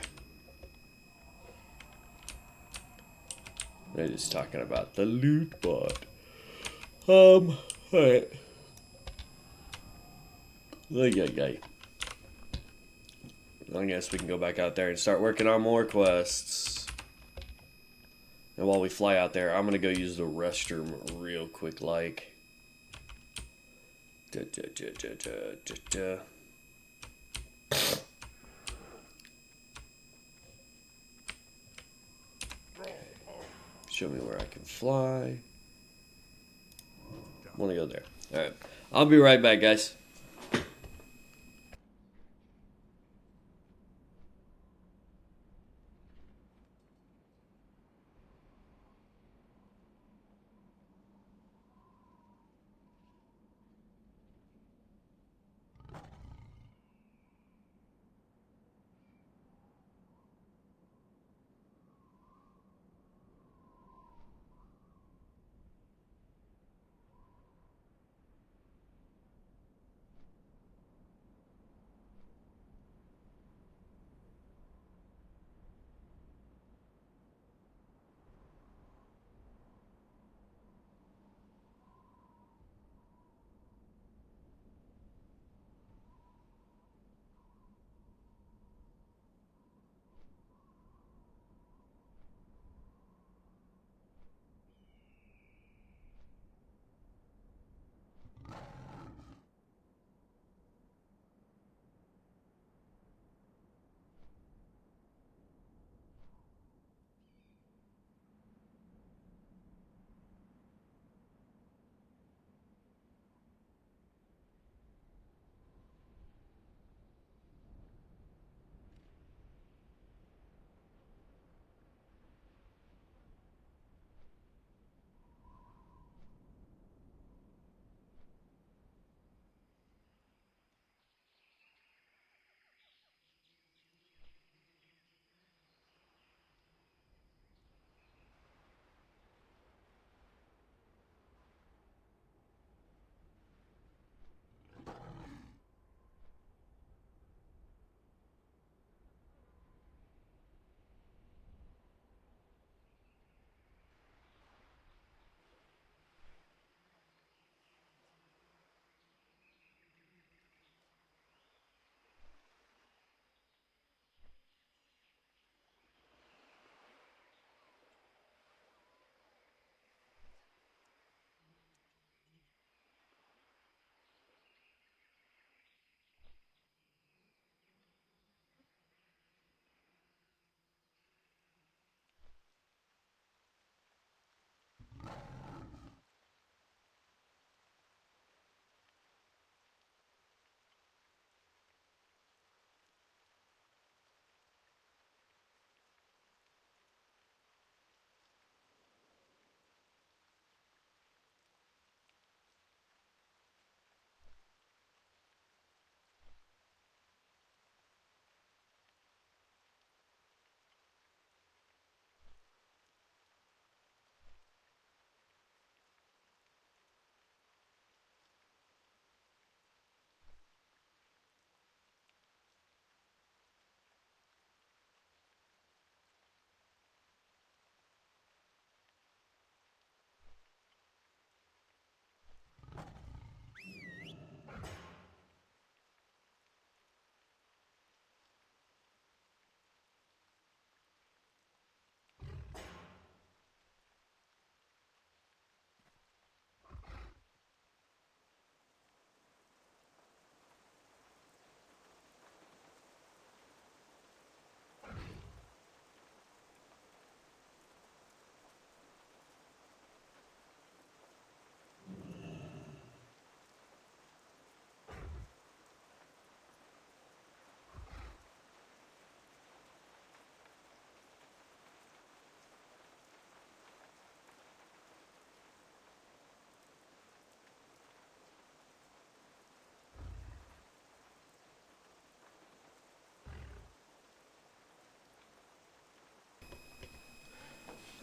They're just talking about the loot bot. Alright. Yay. I guess we can go back out there and start working on more quests. And while we fly out there, I'm going to go use the restroom real quick like. Show me where I can fly. I want to go there. Alright. I'll be right back, guys.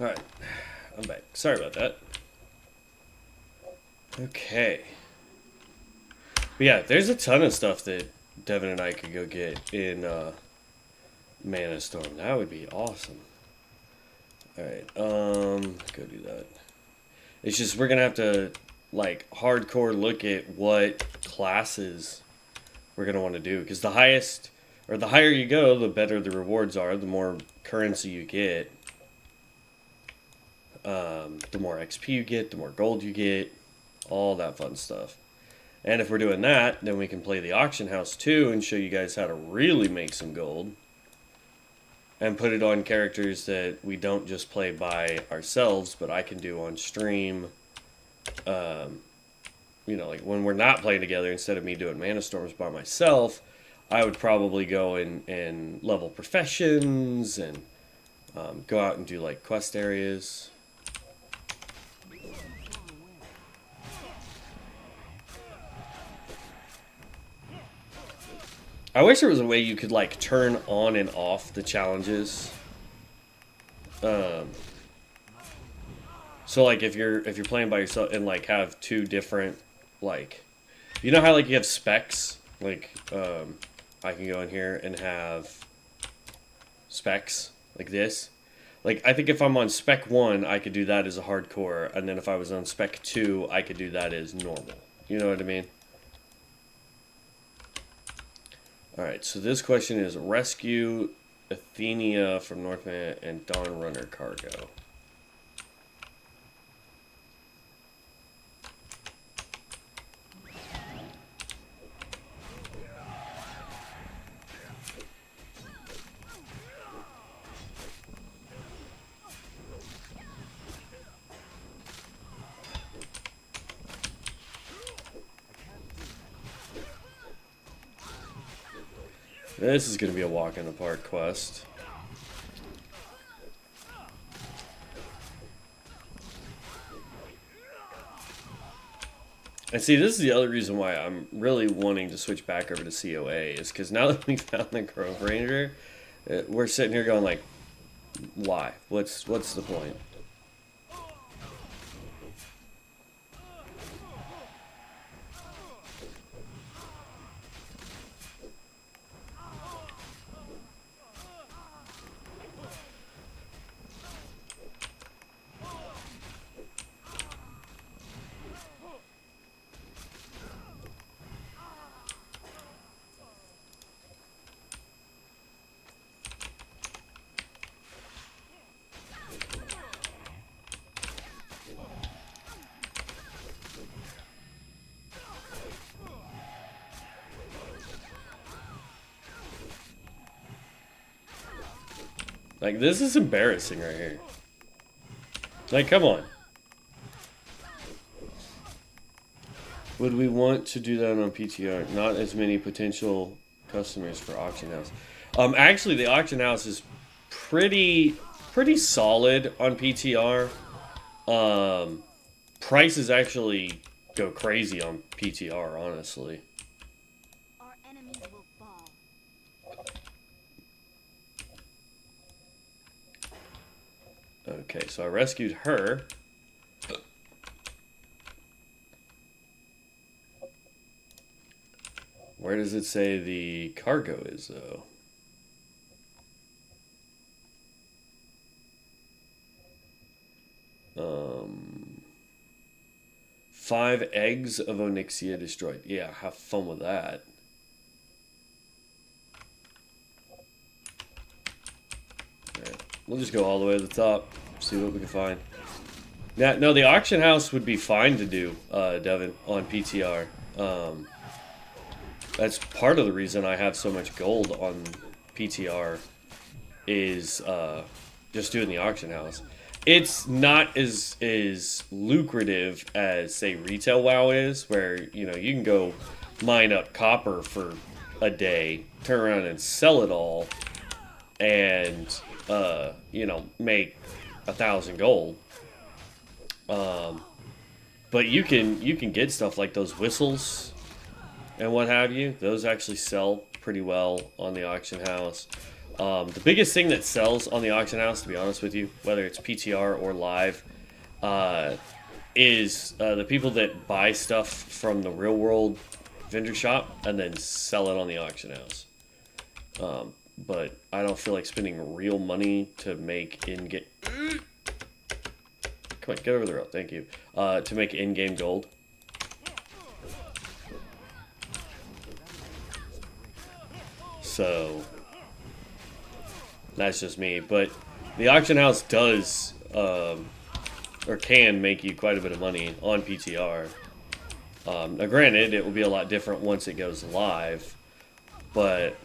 Alright, I'm back. Sorry about that. Okay. But yeah, there's a ton of stuff that Devin and I could go get in Mana Storm. That would be awesome. Alright, go do that. It's just we're gonna have to like hardcore look at what classes we're gonna want to do. Because the highest or the higher you go, the better the rewards are, the more currency you get. the more XP you get, the more gold you get, all that fun stuff. And if we're doing that, then we can play the auction house too and show you guys how to really make some gold. And put it on characters that we don't just play by ourselves, but I can do on stream. You know, like when we're not playing together, instead of me doing Mana Storms by myself, I would probably go and level professions and go out and do like quest areas. I wish there was a way you could like turn on and off the challenges. So like if you're playing by yourself and like have two different, like, you know how like you have specs, like I can go in here and have specs like this. Like I think if I'm on spec 1, I could do that as a hardcore, and then if I was on spec 2, I could do that as normal. You know what I mean? Alright, so this question is rescue Athenia from Northman and Dawn Runner cargo. This is going to be a walk in the park quest. And see, this is the other reason why I'm really wanting to switch back over to COA, is because now that we found the Grove Ranger, we're sitting here going like, why? What's the point? Like, this is embarrassing right here. Like, come on. Would we want to do that on PTR? Not as many potential customers for auction house. Actually, the auction house is pretty solid on PTR. Prices actually go crazy on PTR, honestly. Our enemies will fall. Okay, so I rescued her. Where does it say the cargo is, though? 5 eggs of Onyxia destroyed. Yeah, have fun with that. Alright, we'll just go all the way to the top, see what we can find. Yeah, no, the auction house would be fine to do, Devin, on PTR. That's part of the reason I have so much gold on PTR is just doing the auction house. It's not as lucrative as, say, retail WoW is, where, you know, you can go mine up copper for a day, turn around and sell it all, and, you know, make 1,000 gold. But you can get stuff like those whistles and what have you. Those actually sell pretty well on the auction house. The biggest thing that sells on the auction house, to be honest with you, whether it's PTR or live, is the people that buy stuff from the real world vendor shop and then sell it on the auction house. But I don't feel like spending real money to make in-game... Come on, get over the rail, thank you. To make in-game gold. So... that's just me, but the auction house does or can make you quite a bit of money on PTR. Now, granted, it will be a lot different once it goes live, but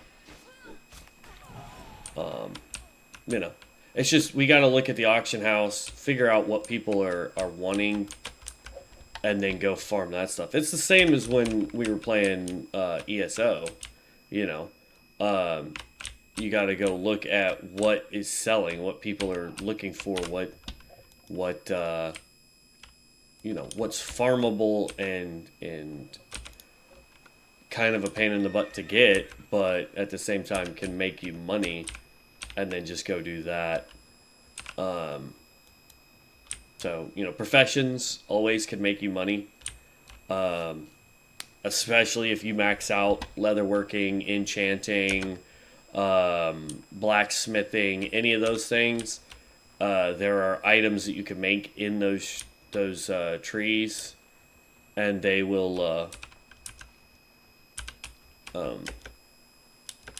you know, it's just we got to look at the auction house, figure out what people are wanting, and then go farm that stuff. It's the same as when we were playing ESO. You know, you got to go look at what is selling, what people are looking for, what you know, what's farmable and kind of a pain in the butt to get, but at the same time can make you money, and then just go do that. So, you know, professions always can make you money, especially if you max out leatherworking, enchanting, blacksmithing, any of those things. There are items that you can make in those trees, and they will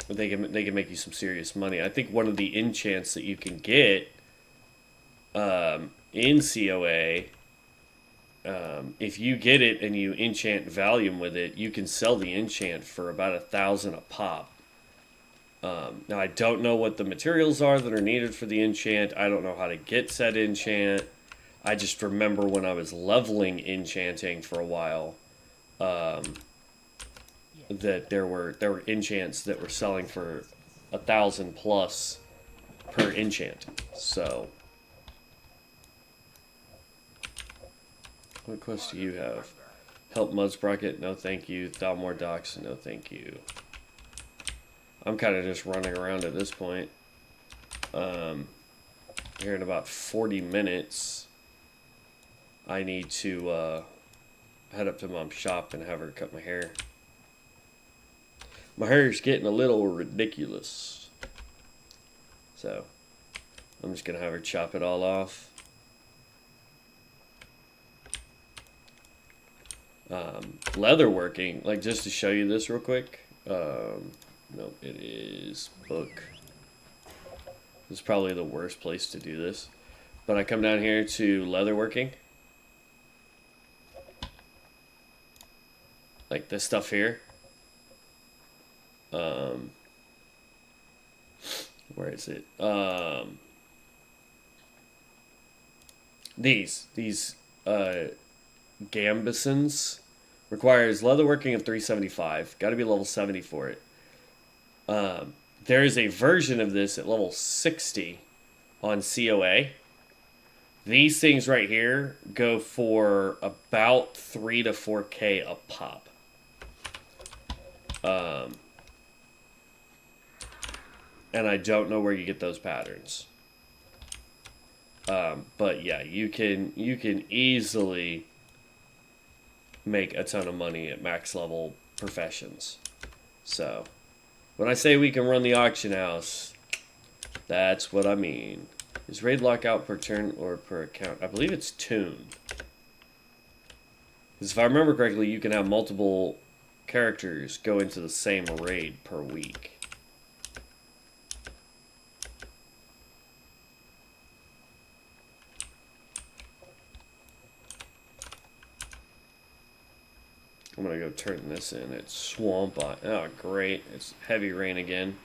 they can make you some serious money. I think one of the enchants that you can get in COA, if you get it and you enchant Valium with it, you can sell the enchant for about 1,000 a pop. Now I don't know what the materials are that are needed for the enchant. I don't know how to get said enchant. I just remember when I was leveling enchanting for a while, that there were enchants that were selling for 1,000 plus per enchant. So, what quest do you have? Help Mudsprocket? No, thank you. Thalmor Docks? No, thank you. I'm kind of just running around at this point. Here in about 40 minutes, I need to head up to Mom's shop and have her cut my hair. My hair's getting a little ridiculous. So, I'm just going to have her chop it all off. Leatherworking, like just to show you this real quick. No, it is book. This is probably the worst place to do this. But I come down here to leatherworking. Like this stuff here. Where is it? These gambesons requires leatherworking of 375. Got to be level 70 for it. There is a version of this at level 60 on COA. These things right here go for about 3 to 4K a pop. And I don't know where you get those patterns. But yeah, you can easily make a ton of money at max level professions. So, when I say we can run the auction house, that's what I mean. Is raid lockout per turn or per account? I believe it's tuned. Because if I remember correctly, you can have multiple characters go into the same raid per week. I'm gonna go turn this in. It's swamp. Oh, great. It's heavy rain again.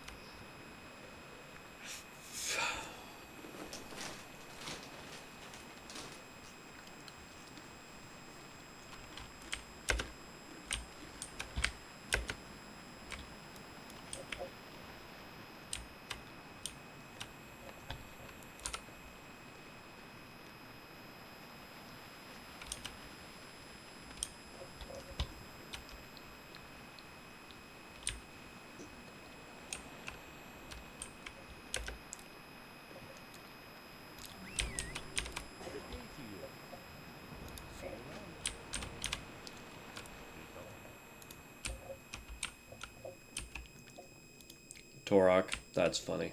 Torok, that's funny.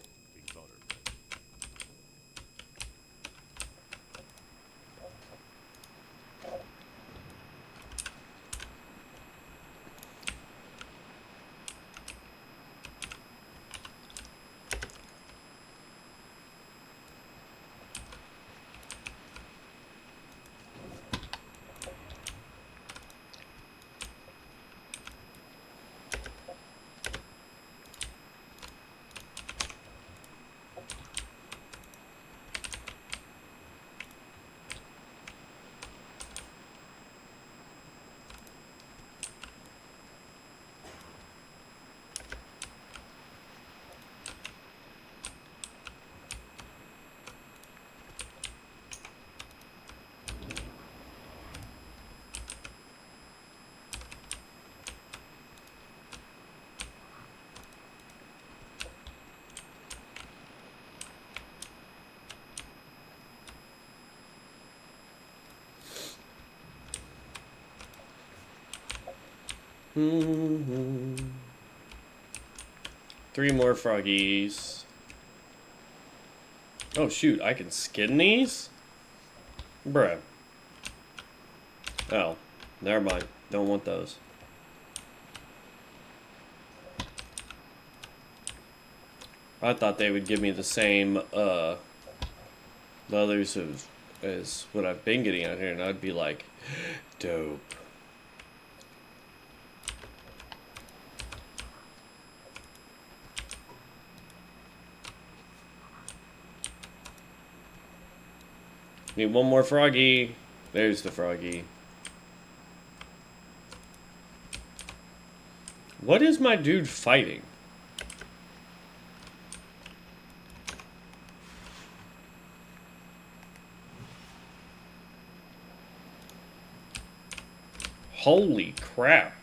Three more froggies. Oh shoot, I can skin these? Bruh. Oh, never mind. Don't want those. I thought they would give me the same leathers as what I've been getting out here, and I'd be like, dope. Need one more froggy. There's the froggy. What is my dude fighting? Holy crap.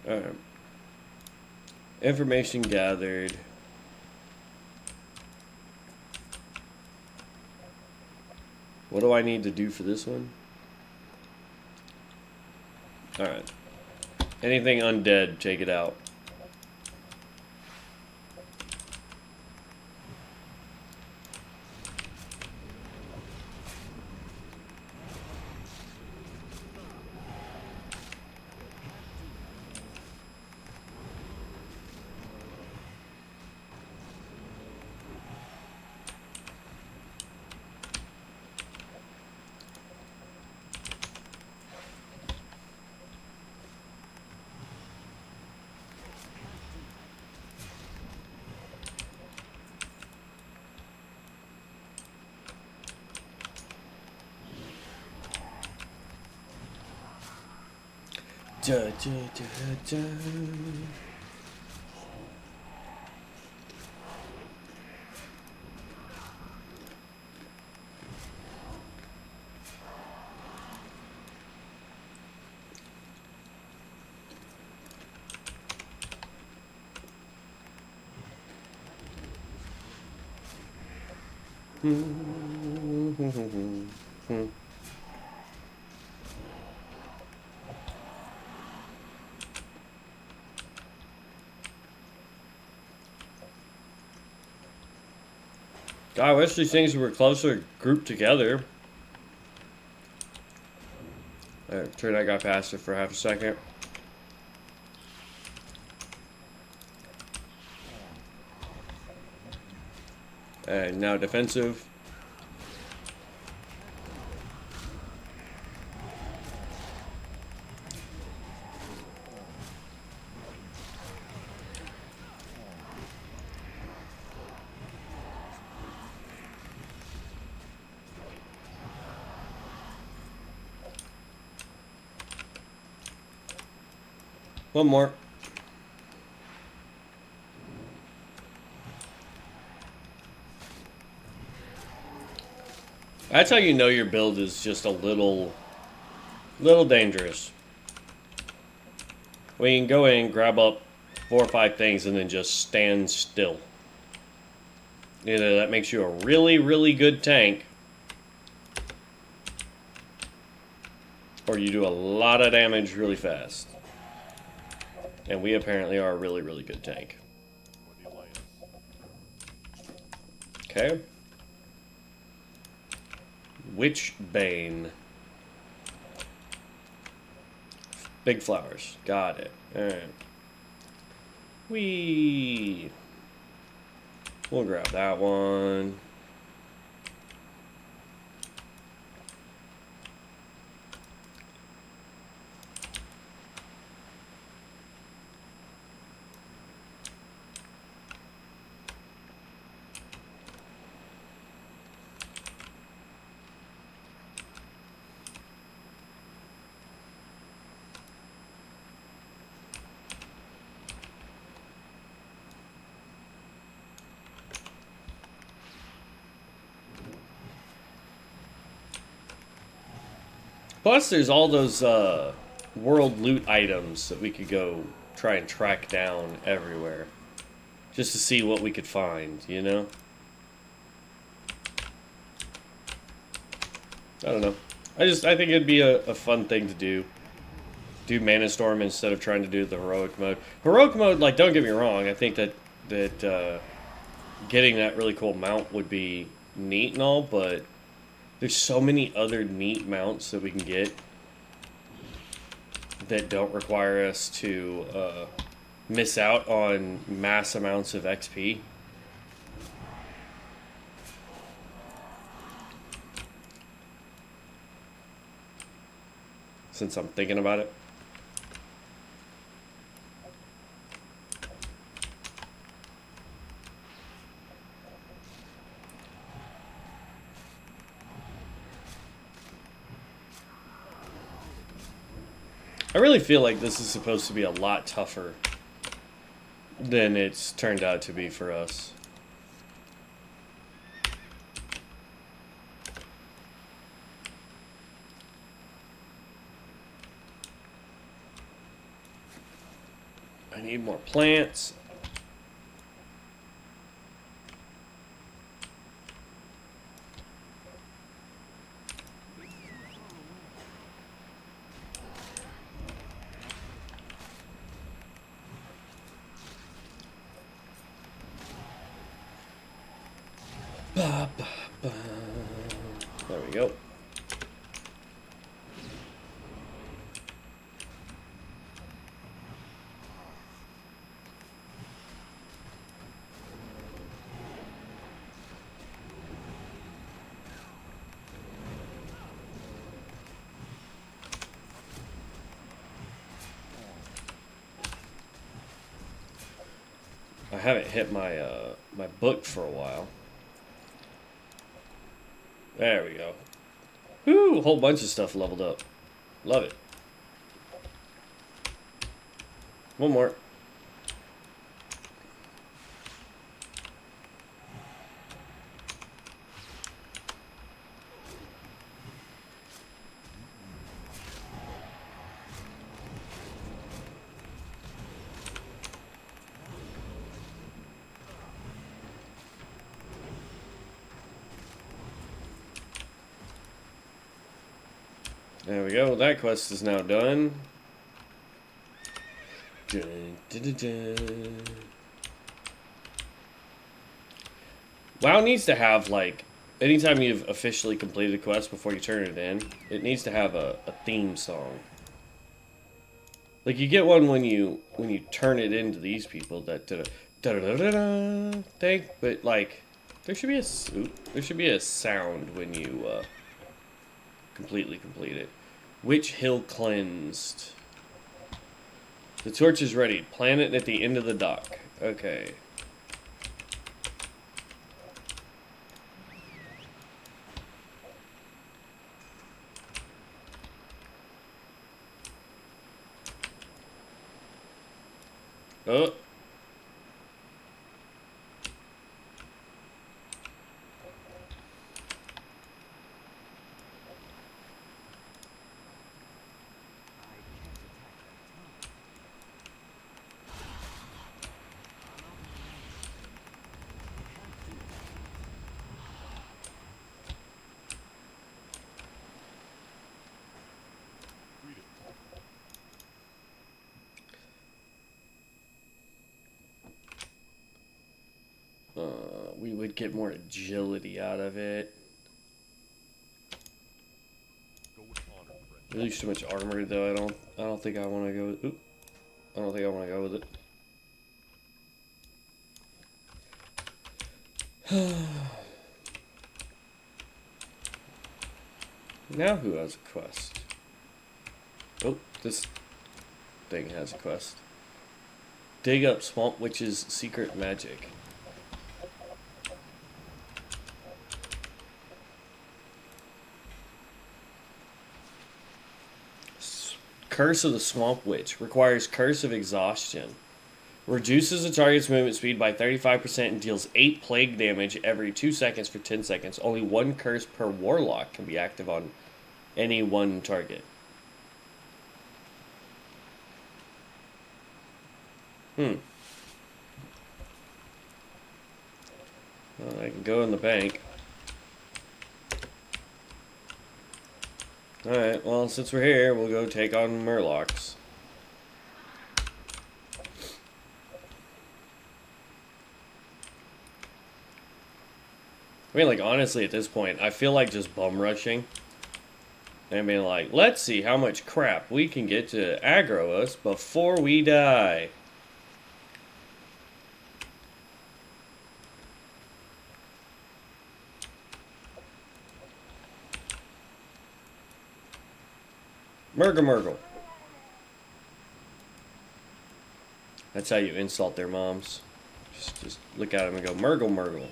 Alright. Information gathered. What do I need to do for this one? Alright. Anything undead, take it out. Da, da, da, da. God, I wish these things were closer grouped together. Alright, turn that guy faster for half a second. And now defensive. One more. That's how you know your build is just a little dangerous. When you can go in, grab up 4 or 5 things, and then just stand still. Either that makes you a really good tank, or you do a lot of damage really fast. And we apparently are a really good tank. Okay. Witchbane. Big flowers. Got it. Alright. We'll grab that one. Plus, there's all those world loot items that we could go try and track down everywhere. Just to see what we could find, you know? I don't know. I think it'd be a fun thing to do. Do Mana Storm instead of trying to do the heroic mode. Heroic mode, like, don't get me wrong, I think that getting that really cool mount would be neat and all, but there's so many other neat mounts that we can get that don't require us to miss out on mass amounts of XP. Since I'm thinking about it. I really feel like this is supposed to be a lot tougher than it's turned out to be for us. I need more plants. There we go. I haven't hit my my book for a while. There we go. Woo! A whole bunch of stuff leveled up. Love it. One more. There we go. That quest is now done. Dun, dun, dun, dun. WoW needs to have, like, anytime you've officially completed a quest before you turn it in, it needs to have a theme song. Like, you get one when you turn it into these people, that da-da-da-da-da thing, but, like, there should be a sound when you completely complete it. Which hill cleansed? The torch is ready. Plant it at the end of the dock. Okay. Oh. We would get more agility out of it. We lose too much armor though. I don't think I want to go with. Oop, I don't think I want to go with it. Now who has a quest? Oh, this thing has a quest. Dig up Swamp Witch's secret magic. Curse of the Swamp Witch. Requires Curse of Exhaustion. Reduces the target's movement speed by 35% and deals 8 plague damage every 2 seconds for 10 seconds. Only one curse per warlock can be active on any one target. Well, I can go in the bank. Alright, well, since we're here, we'll go take on Murlocs. I mean, like, honestly, at this point, I feel like just bum rushing. And being like, let's see how much crap we can get to aggro us before we die. Murgle Murgle. That's how you insult their moms. Just look at them and go, Murgle Murgle.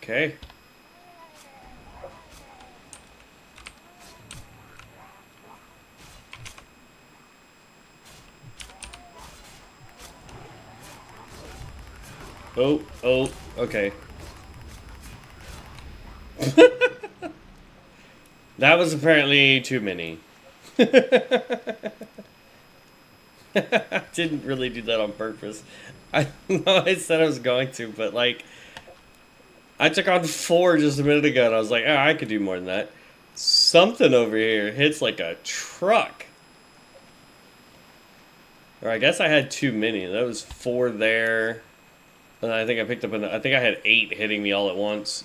Okay. Oh, okay. That was apparently too many. I didn't really do that on purpose. I know I said I was going to, but like, I took on 4 just a minute ago, and I was like, oh, I could do more than that. Something over here hits like a truck. Or I guess I had too many. That was 4 there. And I think I picked up I think I had 8 hitting me all at once.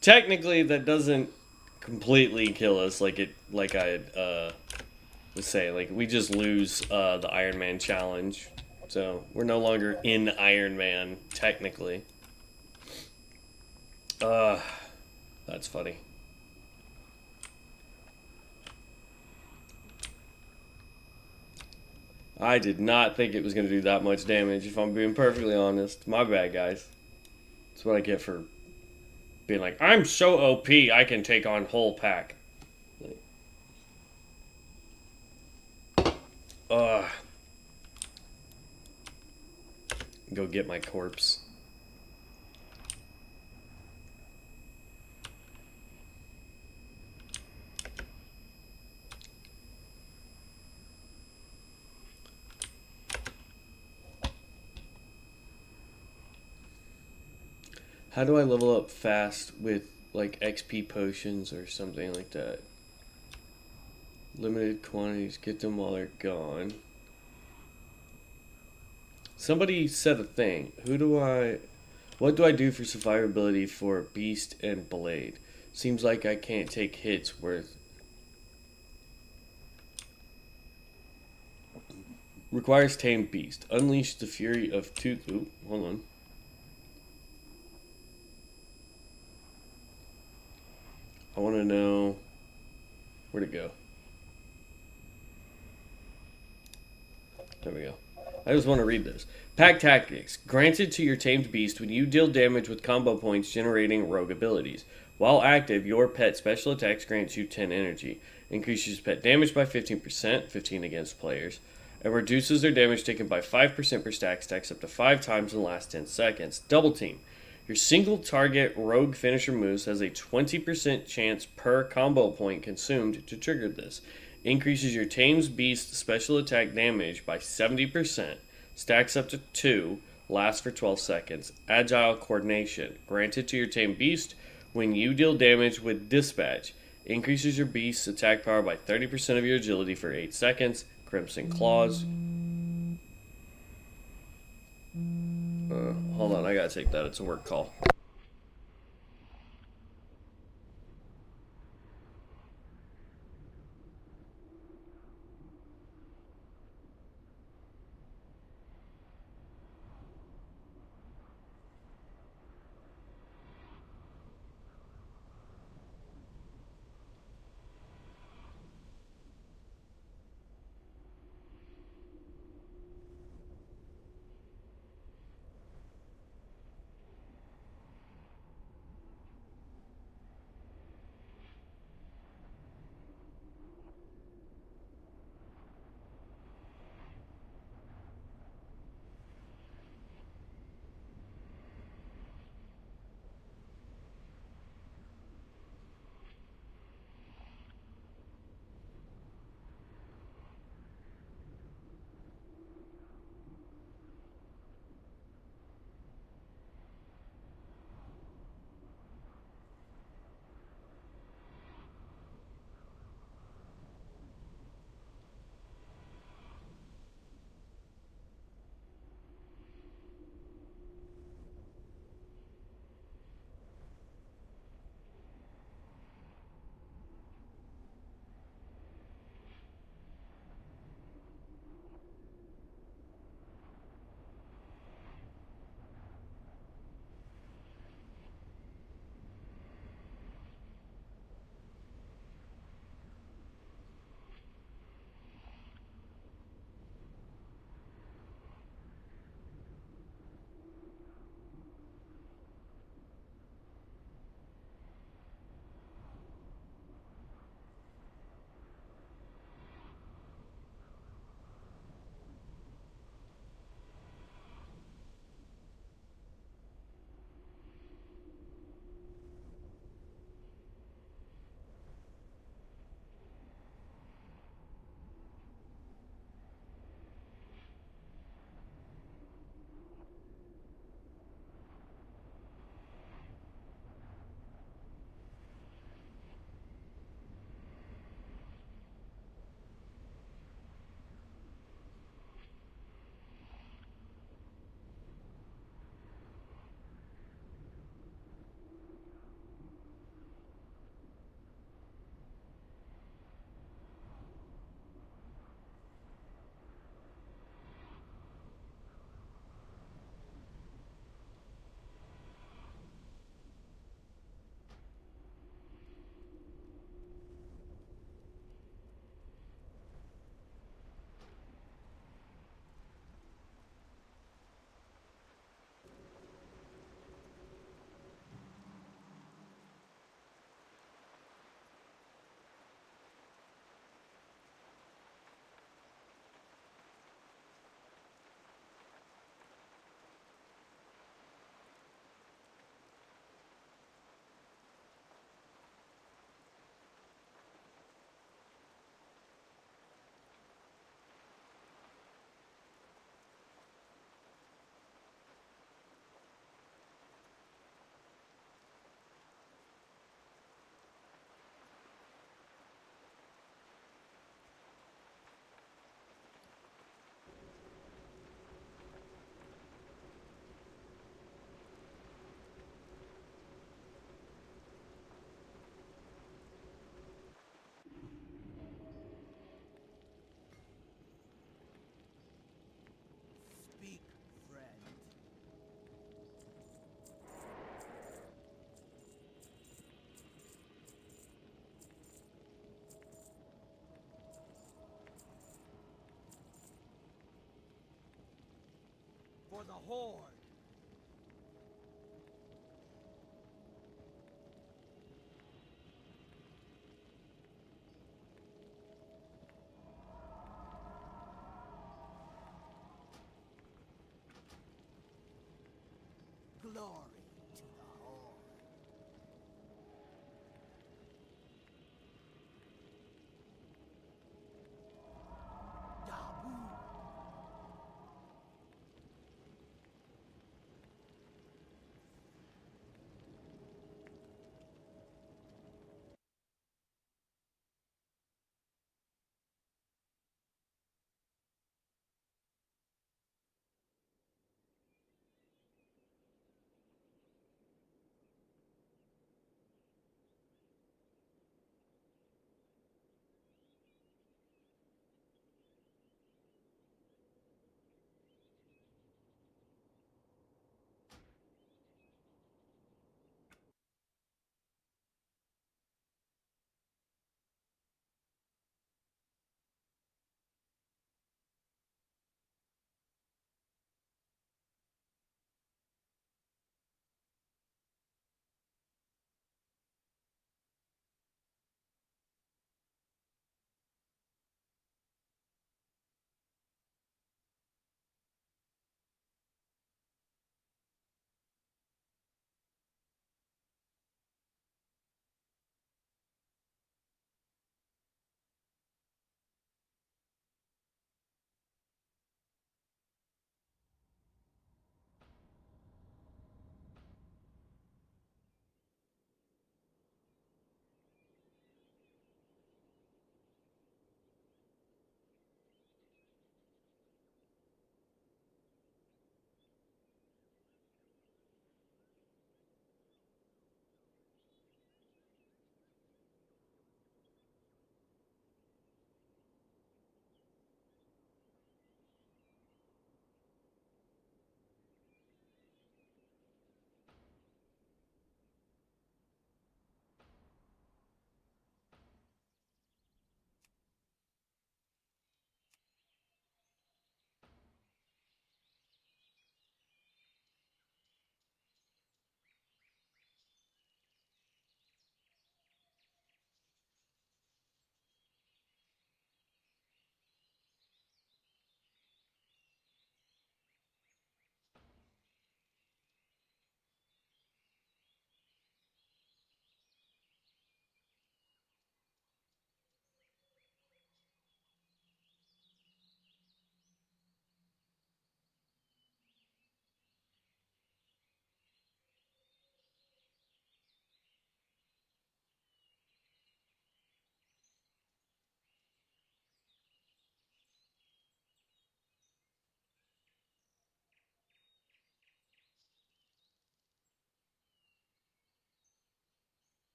Technically, that doesn't completely kill us like I was saying. Like, we just lose the Ironman challenge. So, we're no longer in Ironman, technically. That's funny. I did not think it was going to do that much damage, if I'm being perfectly honest. My bad, guys. That's what I get for being like, I'm so OP, I can take on whole pack. Go get my corpse. How do I level up fast with, like, XP potions or something like that? Limited quantities, get them while they're gone. Somebody said a thing. What do I do for survivability for Beast and Blade? Seems like I can't take hits worth. Requires Tame Beast. Unleash the fury of Tooth. Ooh, hold on. I want to know. Where'd it go? There we go. I just want to read this. Pack Tactics. Granted to your tamed beast when you deal damage with combo points generating rogue abilities. While active, your pet special attacks grants you 10 energy. Increases pet damage by 15%, 15 against players. And reduces their damage taken by 5% per stack, stacks up to 5 times in the last 10 seconds. Double Team. Your single target rogue finisher moves has a 20% chance per combo point consumed to trigger this. Increases your tamed beast special attack damage by 70%, stacks up to 2, lasts for 12 seconds. Agile Coordination. Granted to your tamed beast when you deal damage with Dispatch. Increases your beast's attack power by 30% of your agility for 8 seconds. Crimson Claws. Hold on, I gotta take that. It's a work call. Speak, friend. For the Horde. Glory to the Horde. Dabu.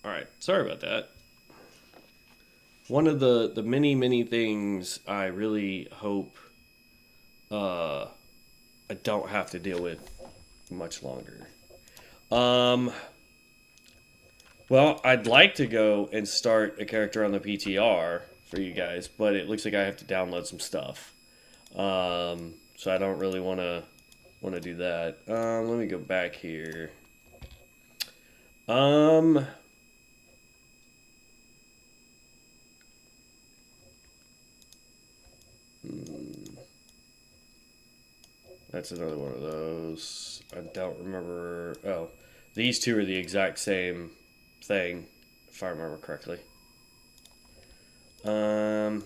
All right, sorry about that. One of the many things I really hope I don't have to deal with much longer. Well, I'd like to go and start a character on the PTR for you guys, but it looks like I have to download some stuff. So I don't really want to do that. Let me go back here. That's another one of those. I don't remember. Oh, these two are the exact same thing, if I remember correctly. Yeah,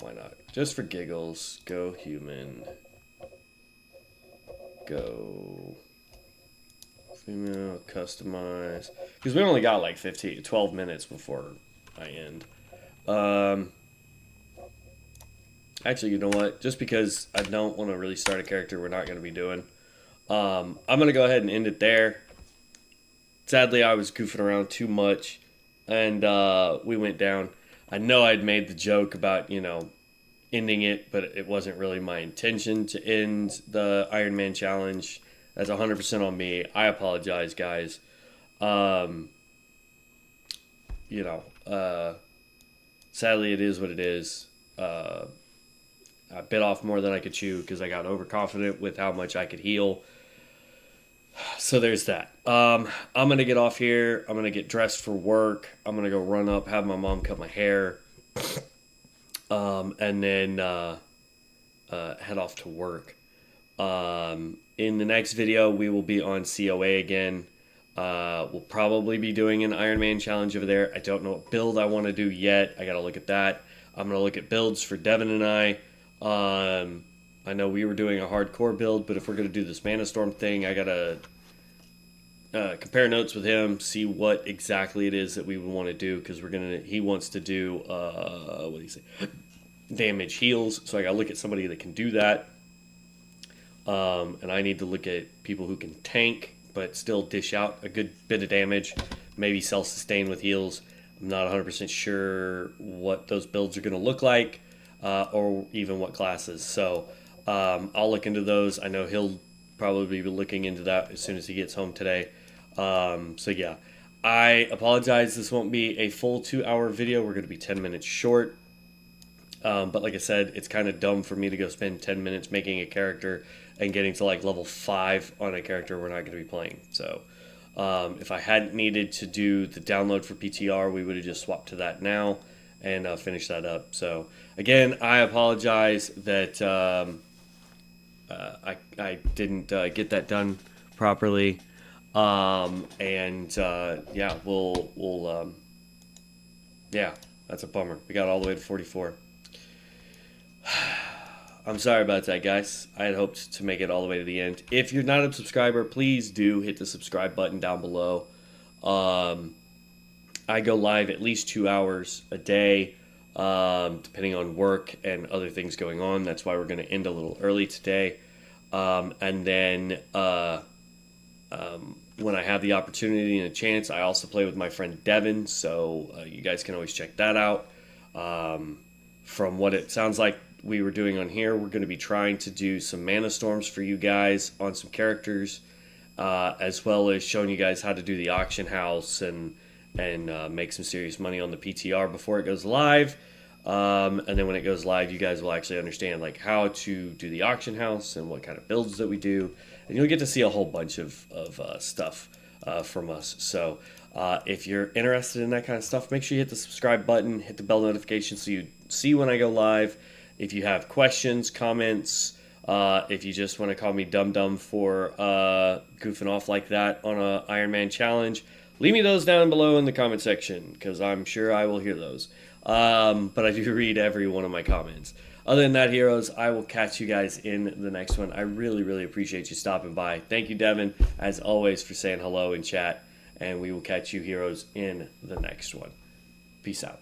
why not? Just for giggles, go human. Go female, customize. Because we only got like 12 minutes before I end. Actually, you know what? Just because I don't want to really start a character we're not going to be doing, I'm going to go ahead and end it there. Sadly, I was goofing around too much, and we went down. I know I'd made the joke about, ending it, but it wasn't really my intention to end the Ironman challenge. That's 100% on me. I apologize, guys. Sadly, it is what it is. I bit off more than I could chew because I got overconfident with how much I could heal. So there's that. I'm going to get off here. I'm going to get dressed for work. I'm going to go run up, have my mom cut my hair, and then head off to work. In the next video, we will be on COA again. We'll probably be doing an Ironman challenge over there. I don't know what build I want to do yet. I got to look at that. I'm going to look at builds for Devin and I. I know we were doing a hardcore build, but if we're going to do this Mana Storm thing, I got to compare notes with him, see what exactly it is that we would want to do, because he wants to do, what do you say, damage heals, so I got to look at somebody that can do that. And I need to look at people who can tank, but still dish out a good bit of damage, maybe self-sustain with heals. I'm not 100% sure what those builds are going to look like, or even what classes. So I'll look into those. I know he'll probably be looking into that as soon as he gets home today. So yeah, I apologize. This won't be a full 2-hour video. We're going to be 10 minutes short. But like I said, it's kind of dumb for me to go spend 10 minutes making a character and getting to like level 5 on a character we're not going to be playing. So if I hadn't needed to do the download for PTR, we would have just swapped to that now and finish that up. So again, I apologize that I didn't get that done properly. Yeah, we'll yeah, that's a bummer. We got all the way to 44. I'm sorry about that, guys. I had hoped to make it all the way to the end. If you're not a subscriber, please do hit the subscribe button down below. I go live at least 2 hours a day, depending on work and other things going on. That's why we're going to end a little early today. And then when I have the opportunity and a chance, I also play with my friend Devin, so you guys can always check that out. From what it sounds like we were doing on here, we're going to be trying to do some Mana Storms for you guys on some characters, as well as showing you guys how to do the auction house and make some serious money on the PTR before it goes live. And then when it goes live, you guys will actually understand like how to do the auction house and what kind of builds that we do, and you'll get to see a whole bunch of stuff from us. So if you're interested in that kind of stuff, make sure you hit the subscribe button, hit the bell notification so you see when I go live. If you have questions, comments, if you just want to call me dumb for goofing off like that on a Ironman challenge, leave me those down below in the comment section, because I'm sure I will hear those. But I do read every one of my comments. Other than that, heroes, I will catch you guys in the next one. I really, really appreciate you stopping by. Thank you, Devin, as always, for saying hello in chat. And we will catch you, heroes, in the next one. Peace out.